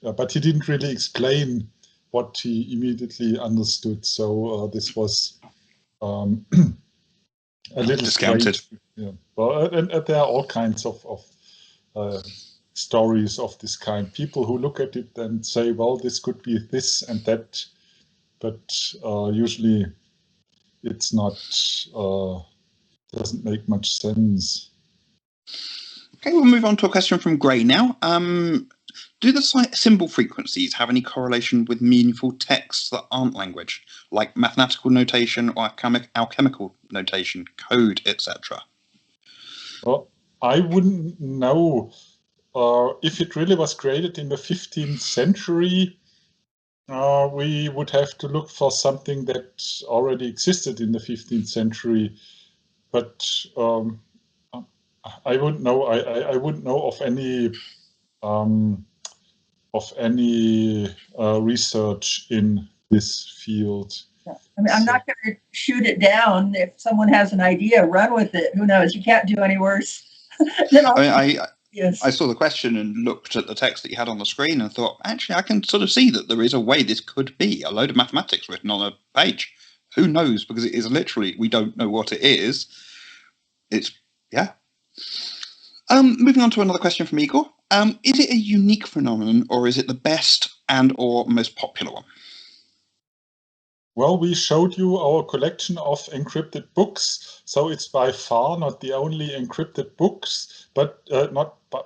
but he didn't really explain what he immediately understood. So this was a little discounted. strange. Yeah. Well, and there are all kinds of stories of this kind. People who look at it and say, well, this could be this and that, but usually it's not, doesn't make much sense. Okay, we'll move on to a question from Gray now. Do the symbol frequencies have any correlation with meaningful texts that aren't language, like mathematical notation or alchemical notation, code, etc.? Well, I wouldn't know if it really was created in the 15th century. We would have to look for something that already existed in the 15th century, but I wouldn't know. I wouldn't know of any research in this field. Yeah. I mean, I'm not going to shoot it down. If someone has an idea, run with it. Who knows? You can't do any worse. Yes. I saw the question and looked at the text that you had on the screen and thought, actually, I can sort of see that there is a way this could be a load of mathematics written on a page. Who knows? Because it is literally, we don't know what it is. It's, yeah. Moving on to another question from Igor. Is it a unique phenomenon or is it the best and or most popular one? Well, we showed you our collection of encrypted books, so it's by far not the only encrypted books, but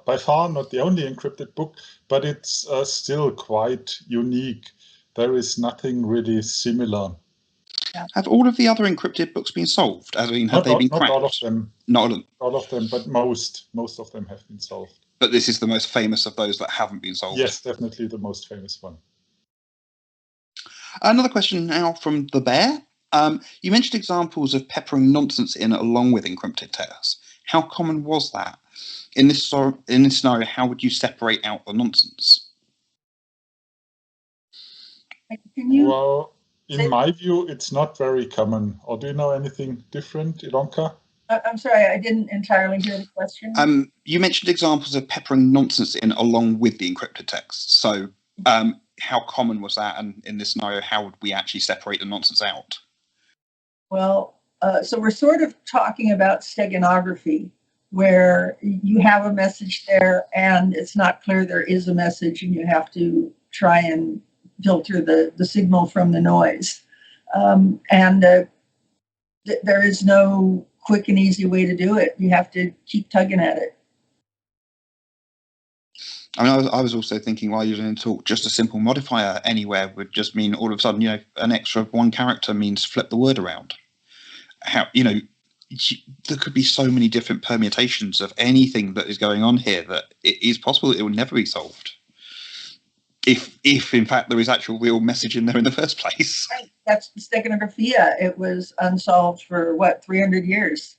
by far not the only encrypted book, but it's still quite unique. There is nothing really similar. Yeah. Have all of the other encrypted books been solved? I mean, have they been cracked? Not all of them. Not all of them. All of them, but most of them have been solved. But this is the most famous of those that haven't been solved. Yes, definitely the most famous one. Another question now from the Bear. You mentioned examples of peppering nonsense in along with encrypted texts. How common was that? In this scenario, how would you separate out the nonsense? Well, in my view, it's not very common. Or do you know anything different, Elonka? I'm sorry, I didn't entirely hear the question. You mentioned examples of peppering nonsense in along with the encrypted text. So how common was that? And in this scenario, how would we actually separate the nonsense out? Well, so we're sort of talking about steganography, where you have a message there and it's not clear there is a message and you have to try and filter the signal from the noise. There is no quick and easy way to do it. You have to keep tugging at it. I mean, I was also thinking while you were in talk, just a simple modifier anywhere would just mean all of a sudden, you know, an extra one character means flip the word around. How, you know, there could be so many different permutations of anything that is going on here that it is possible that it will never be solved. If in fact there is actual real message in there in the first place. Right. That's steganography. It was unsolved for 300 years.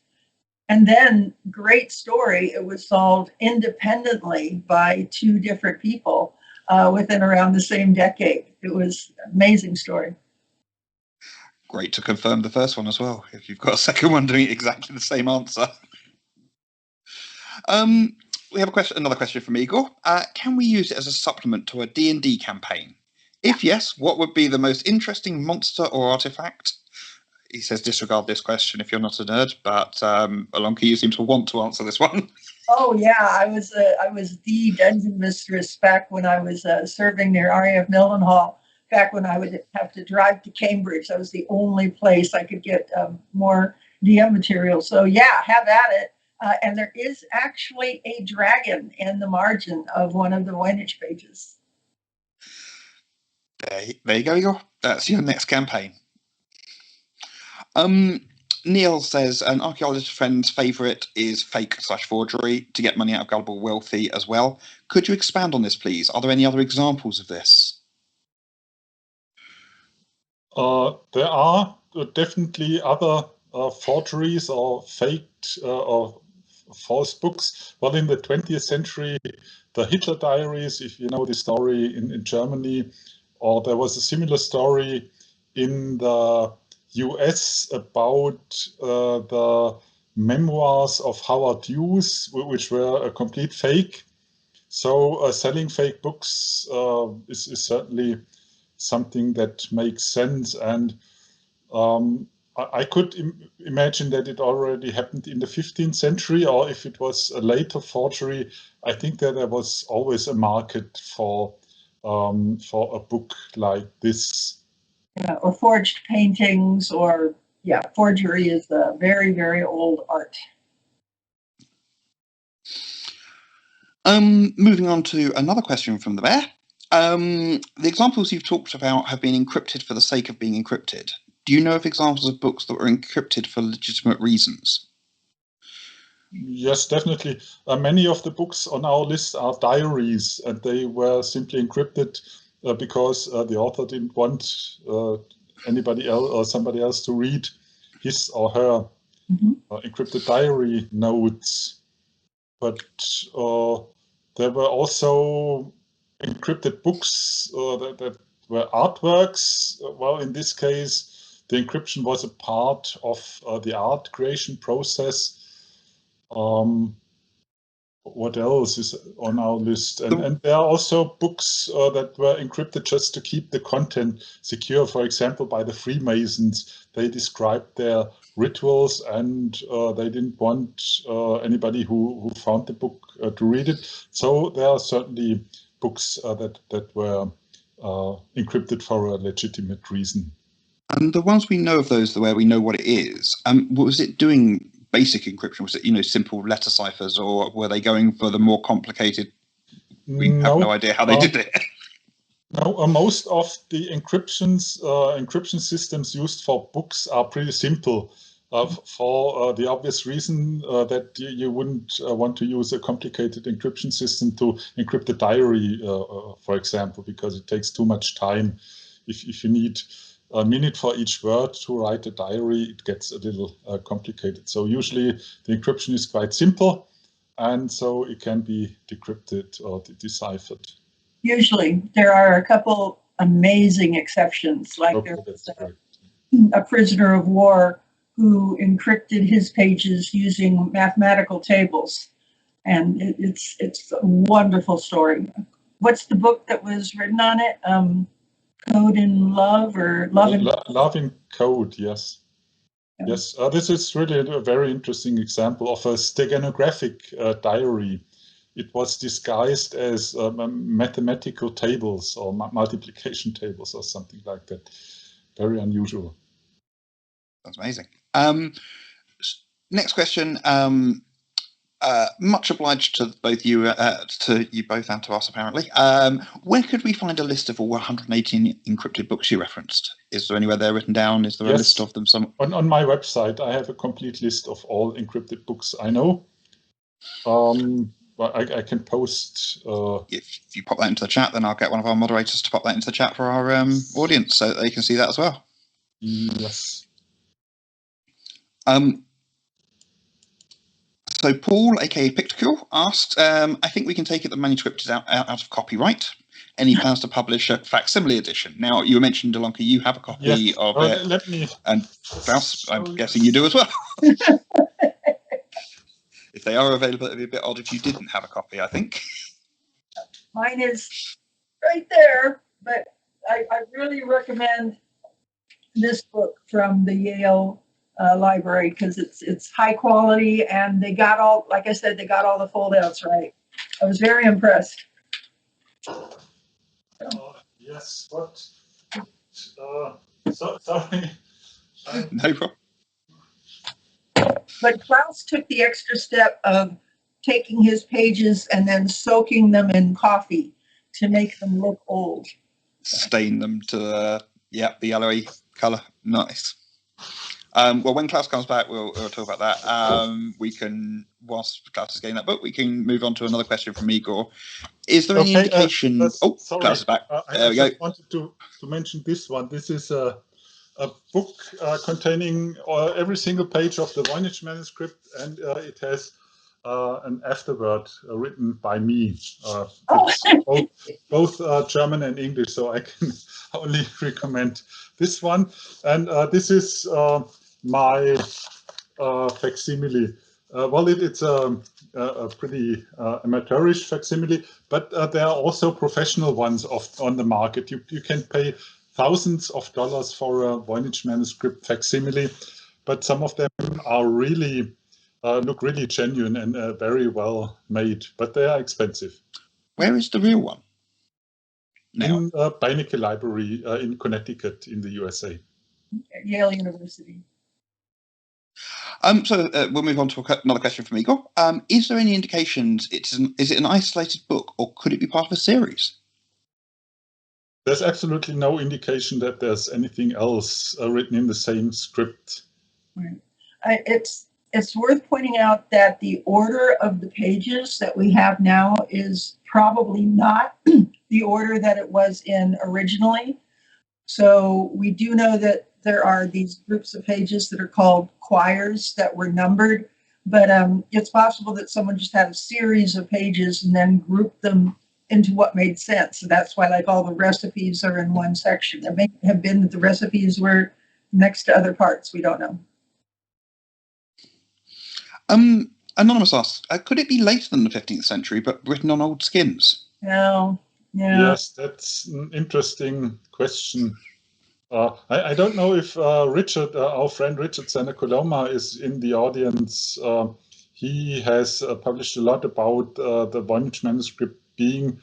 And then, great story, it was solved independently by two different people within around the same decade. It was an amazing story. Great to confirm the first one as well, if you've got a second one doing exactly the same answer. We have another question from Igor. Can we use it as a supplement to a D&D campaign? If yes, what would be the most interesting monster or artifact? He says disregard this question if you're not a nerd, but Elonka, you seem to want to answer this one. Oh yeah, I was the dungeon mistress back when I was serving near RAF Mildenhall. Back when I would have to drive to Cambridge, that was the only place I could get more DM material. So yeah, have at it. And there is actually a dragon in the margin of one of the Voynich pages. There you go, Igor. That's your next campaign. Neil says an archaeologist friend's favourite is fake/forgery to get money out of gullible wealthy as well. Could you expand on this, please? Are there any other examples of this? There are definitely other forgeries or faked or false books. Well, in the 20th century, the Hitler diaries, if you know the story in Germany, or there was a similar story in the US about the memoirs of Howard Hughes, which were a complete fake. So selling fake books is certainly something that makes sense. And I could imagine that it already happened in the 15th century, or if it was a later forgery, I think that there was always a market for a book like this. Yeah, or forged paintings, or yeah, forgery is a very, very old art. Moving on to another question from the bear. The examples you've talked about have been encrypted for the sake of being encrypted. Do you know of examples of books that were encrypted for legitimate reasons? Yes, definitely. Many of the books on our list are diaries, and they were simply encrypted because the author didn't want anybody else or somebody else to read his or her encrypted diary notes. But there were also encrypted books that were artworks. Well, in this case, the encryption was a part of the art creation process. What else is on our list? And there are also books that were encrypted just to keep the content secure. For example, by the Freemasons, they described their rituals, and they didn't want anybody who found the book to read it. So there are certainly books that were encrypted for a legitimate reason. And the ones we know of those where we know what it is, was it doing basic encryption? Was it, simple letter ciphers, or were they going for the more complicated? We have no idea how they did it. No, most of the encryption systems used for books are pretty simple, for the obvious reason that you wouldn't want to use a complicated encryption system to encrypt a diary, for example, because it takes too much time. If you need a minute for each word to write a diary, it gets a little complicated. So usually the encryption is quite simple, and so it can be decrypted or deciphered. Usually, there are a couple amazing exceptions, like there's a prisoner of war who encrypted his pages using mathematical tables, and it's a wonderful story. What's the book that was written on it? Code in Love, or Love in Love in Code, yes. Yeah. Yes, this is really a very interesting example of a steganographic diary. It was disguised as mathematical tables or multiplication tables or something like that. Very unusual. That's amazing. Next question. Much obliged to both you, both and to us, apparently. Where could we find a list of all 118 encrypted books you referenced? Is there anywhere they're written down? Is there a list of them? On my website, I have a complete list of all encrypted books I know. I can post. If you pop that into the chat, then I'll get one of our moderators to pop that into the chat for our audience so that they can see that as well. Yes. So Paul, aka Pictocule, asks, I think we can take it the manuscript is out of copyright. Any plans to publish a facsimile edition? Now, you mentioned, Elonka, you have a copy of it. Let me. And Klaus, I'm guessing you do as well. If they are available, it'd be a bit odd if you didn't have a copy, I think. Mine is right there, but I really recommend this book from the Yale library, because it's high quality, and they got all, like I said, they got all the foldouts right. I was very impressed. Yes, what? Sorry. No problem. But Klaus took the extra step of taking his pages and then soaking them in coffee to make them look old. Stain them to the yellowy colour. Nice. Well, when Klaus comes back, we'll talk about that. We can, whilst Klaus is getting that book, we can move on to another question from Igor. Is there any indication? Sorry. Klaus is back. There we go. I wanted to mention this one. This is a book containing every single page of the Voynich Manuscript, and it has an afterword written by me. Oh. It's both German and English, so I can only recommend this one. And this is my facsimile. Well, it's a pretty amateurish facsimile, but there are also professional ones on the market. You can pay thousands of dollars for a Voynich Manuscript facsimile, but some of them are really look really genuine and very well made, but they are expensive. Where is the real one? Now. In Beinecke Library in Connecticut in the USA. Yale University. So we'll move on to another question from Igor. Is there any indications is it an isolated book, or could it be part of a series? There's absolutely no indication that there's anything else written in the same script. Right. It's worth pointing out that the order of the pages that we have now is probably not the order that it was in originally. So we do know that there are these groups of pages that are called quires that were numbered, but it's possible that someone just had a series of pages and then grouped them into what made sense. So that's why, like, all the recipes are in one section. It may have been that the recipes were next to other parts. We don't know. Anonymous asks, could it be later than the 15th century, but written on old skins? No. Yeah. Yes, that's an interesting question. I don't know if Richard, our friend Richard Senecoloma, is in the audience. He has published a lot about the Voynich manuscript being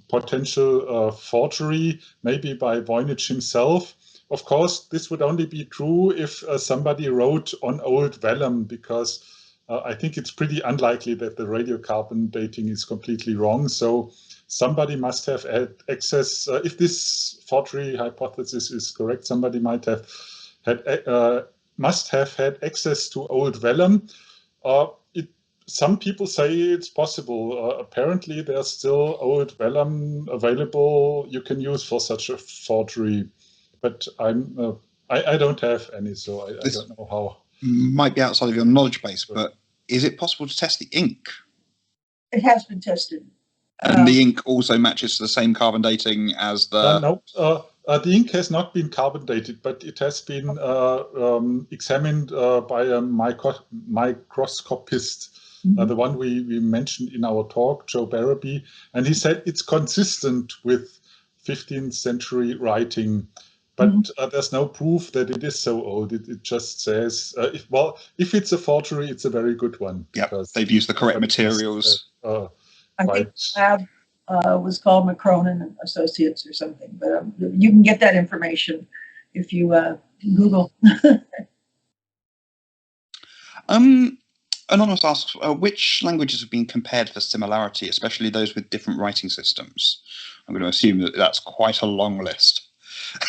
potential forgery, maybe by Voynich himself. Of course, this would only be true if somebody wrote on old vellum, because I think it's pretty unlikely that the radiocarbon dating is completely wrong. So somebody must have had access. If this forgery hypothesis is correct, somebody must have had access to old vellum. Some people say it's possible. Apparently, there's still old vellum available you can use for such a forgery, but I don't have any, so I don't know how. Might be outside of your knowledge base, but is it possible to test the ink? It has been tested. And the ink also matches the same carbon dating as the... No, the ink has not been carbon dated, but it has been examined by a microscopist, the one we mentioned in our talk, Joe Barabee, and he said it's consistent with 15th century writing. But there's no proof that it is so old. It just says, if it's a forgery, it's a very good one. Yeah, they've used the correct materials. I think the lab was called McCronin and Associates or something. But you can get that information if you Google. Anonymous asks, which languages have been compared for similarity, especially those with different writing systems? I'm going to assume that that's quite a long list.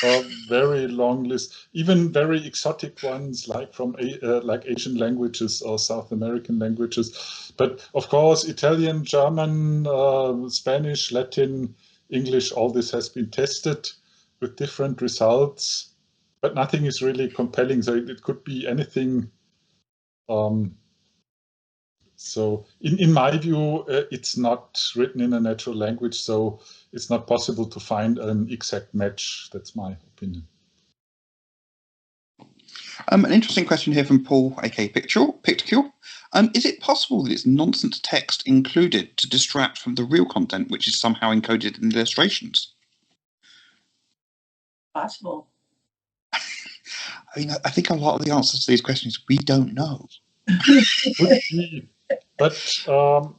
A very long list, even very exotic ones like from like Asian languages or South American languages. But of course, Italian, German, Spanish, Latin, English, all this has been tested with different results, but nothing is really compelling. So it could be anything. So in my view, it's not written in a natural language, so it's not possible to find an exact match. That's my opinion. An interesting question here from Paul, aka Picticule. Is it possible that it's nonsense text included to distract from the real content, which is somehow encoded in illustrations? Possible. I mean, I think a lot of the answers to these questions we don't know. Could be. But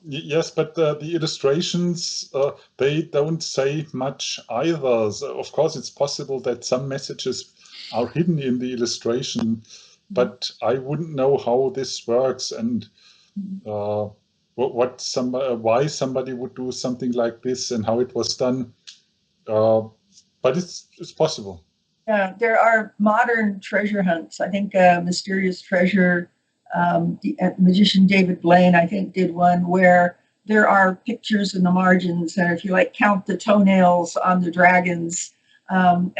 yes, but the illustrations, they don't say much either. So of course, it's possible that some messages are hidden in the illustration, but I wouldn't know how this works and why somebody would do something like this and how it was done. But it's possible. Yeah, there are modern treasure hunts. I think Mysterious Treasure. The magician David Blaine, I think, did one where there are pictures in the margins, and if you count the toenails on the dragons, and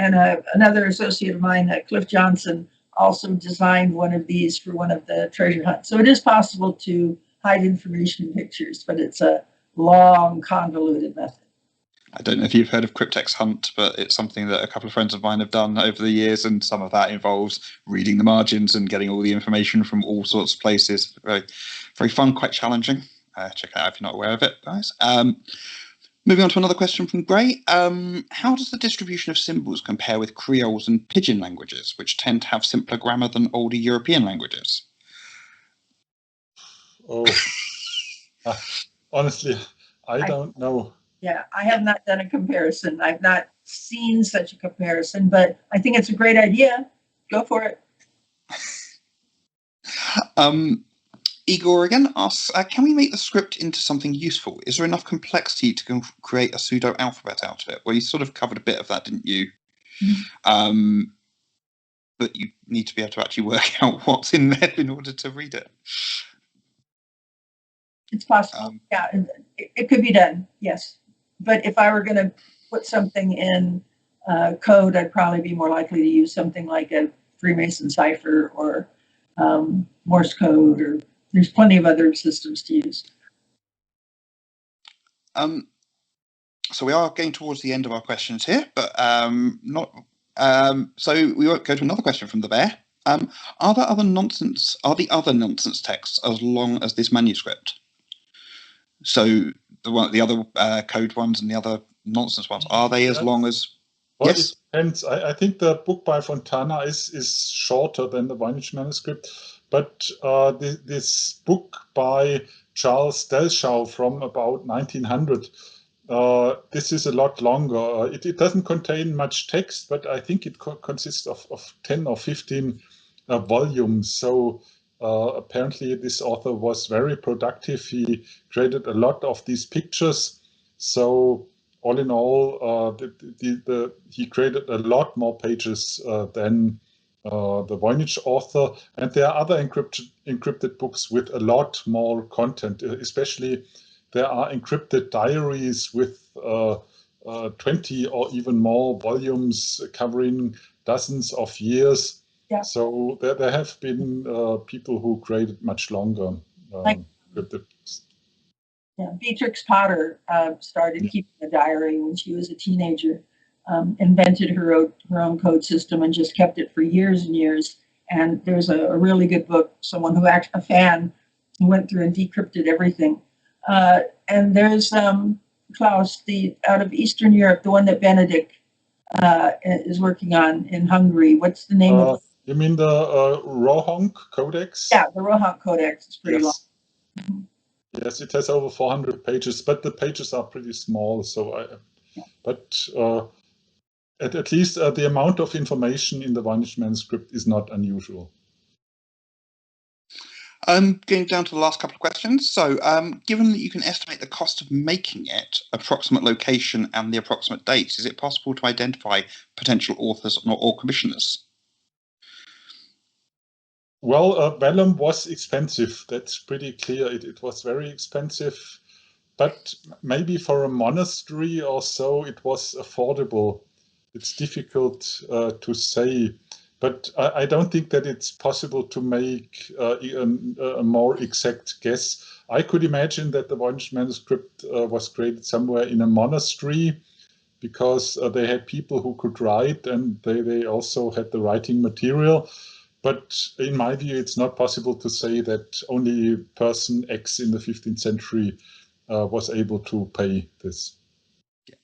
another associate of mine, Cliff Johnson, also designed one of these for one of the treasure hunts. So it is possible to hide information in pictures, but it's a long, convoluted method. I don't know if you've heard of cryptex hunt, but it's something that a couple of friends of mine have done over the years, and some of that involves reading the margins and getting all the information from all sorts of places. Very, very fun, quite challenging. Check it out if you're not aware of it, guys. Moving on to another question from Gray. How does the distribution of symbols compare with Creoles and Pidgin languages, which tend to have simpler grammar than older European languages? Oh, honestly, I don't know. Yeah, I have not done a comparison. I've not seen such a comparison, but I think it's a great idea. Go for it. Igor again asks, can we make the script into something useful? Is there enough complexity to create a pseudo alphabet out of it? Well, you sort of covered a bit of that, didn't you? Mm-hmm. But you need to be able to actually work out what's in there in order to read it. It's possible. Yeah, it could be done. Yes. But if I were going to put something in code, I'd probably be more likely to use something like a Freemason cipher or Morse code, or there's plenty of other systems to use. So we are getting towards the end of our questions here, but not. So we won't go to another question from the bear. Are the other nonsense texts as long as this manuscript? So the other code ones and the other nonsense ones, are they as long as? Well, yes. It depends. I think the book by Fontana is shorter than the Voynich Manuscript, but this book by Charles Delchau from about 1900, this is a lot longer. It doesn't contain much text, but I think it consists of 10 or 15 volumes. So apparently this author was very productive. He created a lot of these pictures. So all in all, he created a lot more pages than the Voynich author. And there are other encrypted books with a lot more content, especially there are encrypted diaries with 20 or even more volumes covering dozens of years. Yeah. So there have been people who created much longer encrypted books. Yeah, Beatrix Potter started keeping a diary when she was a teenager, invented her own code system and just kept it for years and years. And there's a really good book, a fan who went through and decrypted everything. And there's Klaus, out of Eastern Europe, the one that Benedict is working on in Hungary. What's the name of it? You mean the Rohonk Codex? Yeah, the Rohonk Codex is pretty long. Mm-hmm. Yes, it has over 400 pages, but the pages are pretty small. So, at least the amount of information in the Voynich manuscript is not unusual. Getting down to the last couple of questions. So, given that you can estimate the cost of making it, approximate location, and the approximate date, is it possible to identify potential authors or commissioners? Well, vellum was expensive. That's pretty clear. It was very expensive, but maybe for a monastery or so, it was affordable. It's difficult to say, but I don't think that it's possible to make a more exact guess. I could imagine that the Voynich manuscript was created somewhere in a monastery, because they had people who could write, and they also had the writing material. But in my view, it's not possible to say that only person X in the 15th century was able to pay this. Yeah.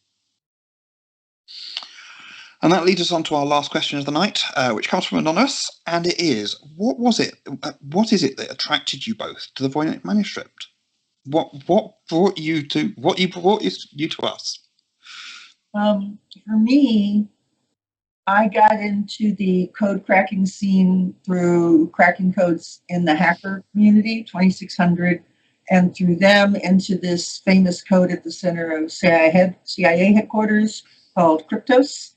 And that leads us on to our last question of the night, which comes from Anonymous, and it is: what is it that attracted you both to the Voynich manuscript? What brought you to us? For me, I got into the code cracking scene through cracking codes in the hacker community, 2600, and through them into this famous code at the center of CIA headquarters called Cryptos.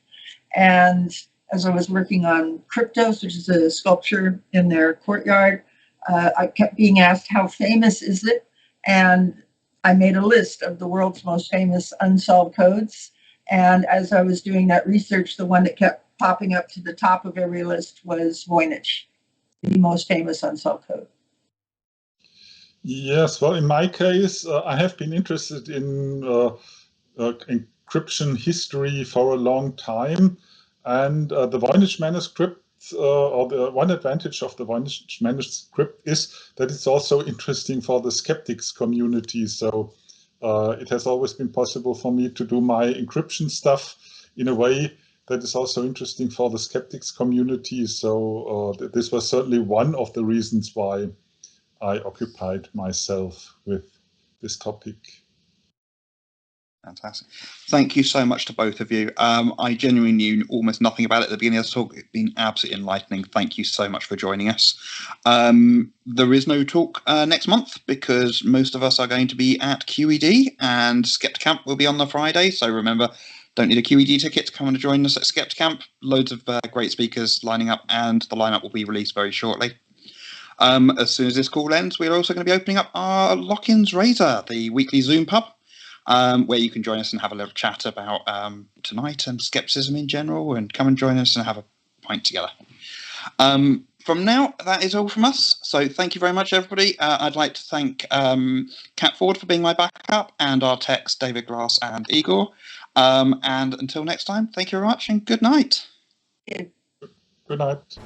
And as I was working on Cryptos, which is a sculpture in their courtyard, I kept being asked, how famous is it? And I made a list of the world's most famous unsolved codes. And as I was doing that research, the one that kept popping up to the top of every list was Voynich, the most famous unsolved code. Yes, well, in my case, I have been interested in encryption history for a long time, and the Voynich Manuscript, or the one advantage of the Voynich Manuscript is that it's also interesting for the skeptics community. So it has always been possible for me to do my encryption stuff in a way that is also interesting for the skeptics community. So this was certainly one of the reasons why I occupied myself with this topic. Fantastic. Thank you so much to both of you. I genuinely knew almost nothing about it at the beginning of the talk. It's been absolutely enlightening. Thank you so much for joining us. There is no talk next month because most of us are going to be at QED, and Skepticamp will be on the Friday. So remember, don't need a QED ticket to come and join us at Skepticamp. Loads of great speakers lining up, and the lineup will be released very shortly. As soon as this call ends, we're also going to be opening up our Lock-ins Razor, the weekly Zoom pub, where you can join us and have a little chat about tonight and skepticism in general, and come and join us and have a pint together. From now, that is all from us. So thank you very much, everybody. I'd like to thank Kat Ford for being my backup, and our techs, David Glass and Igor. And until next time, thank you very much and good night. Good night.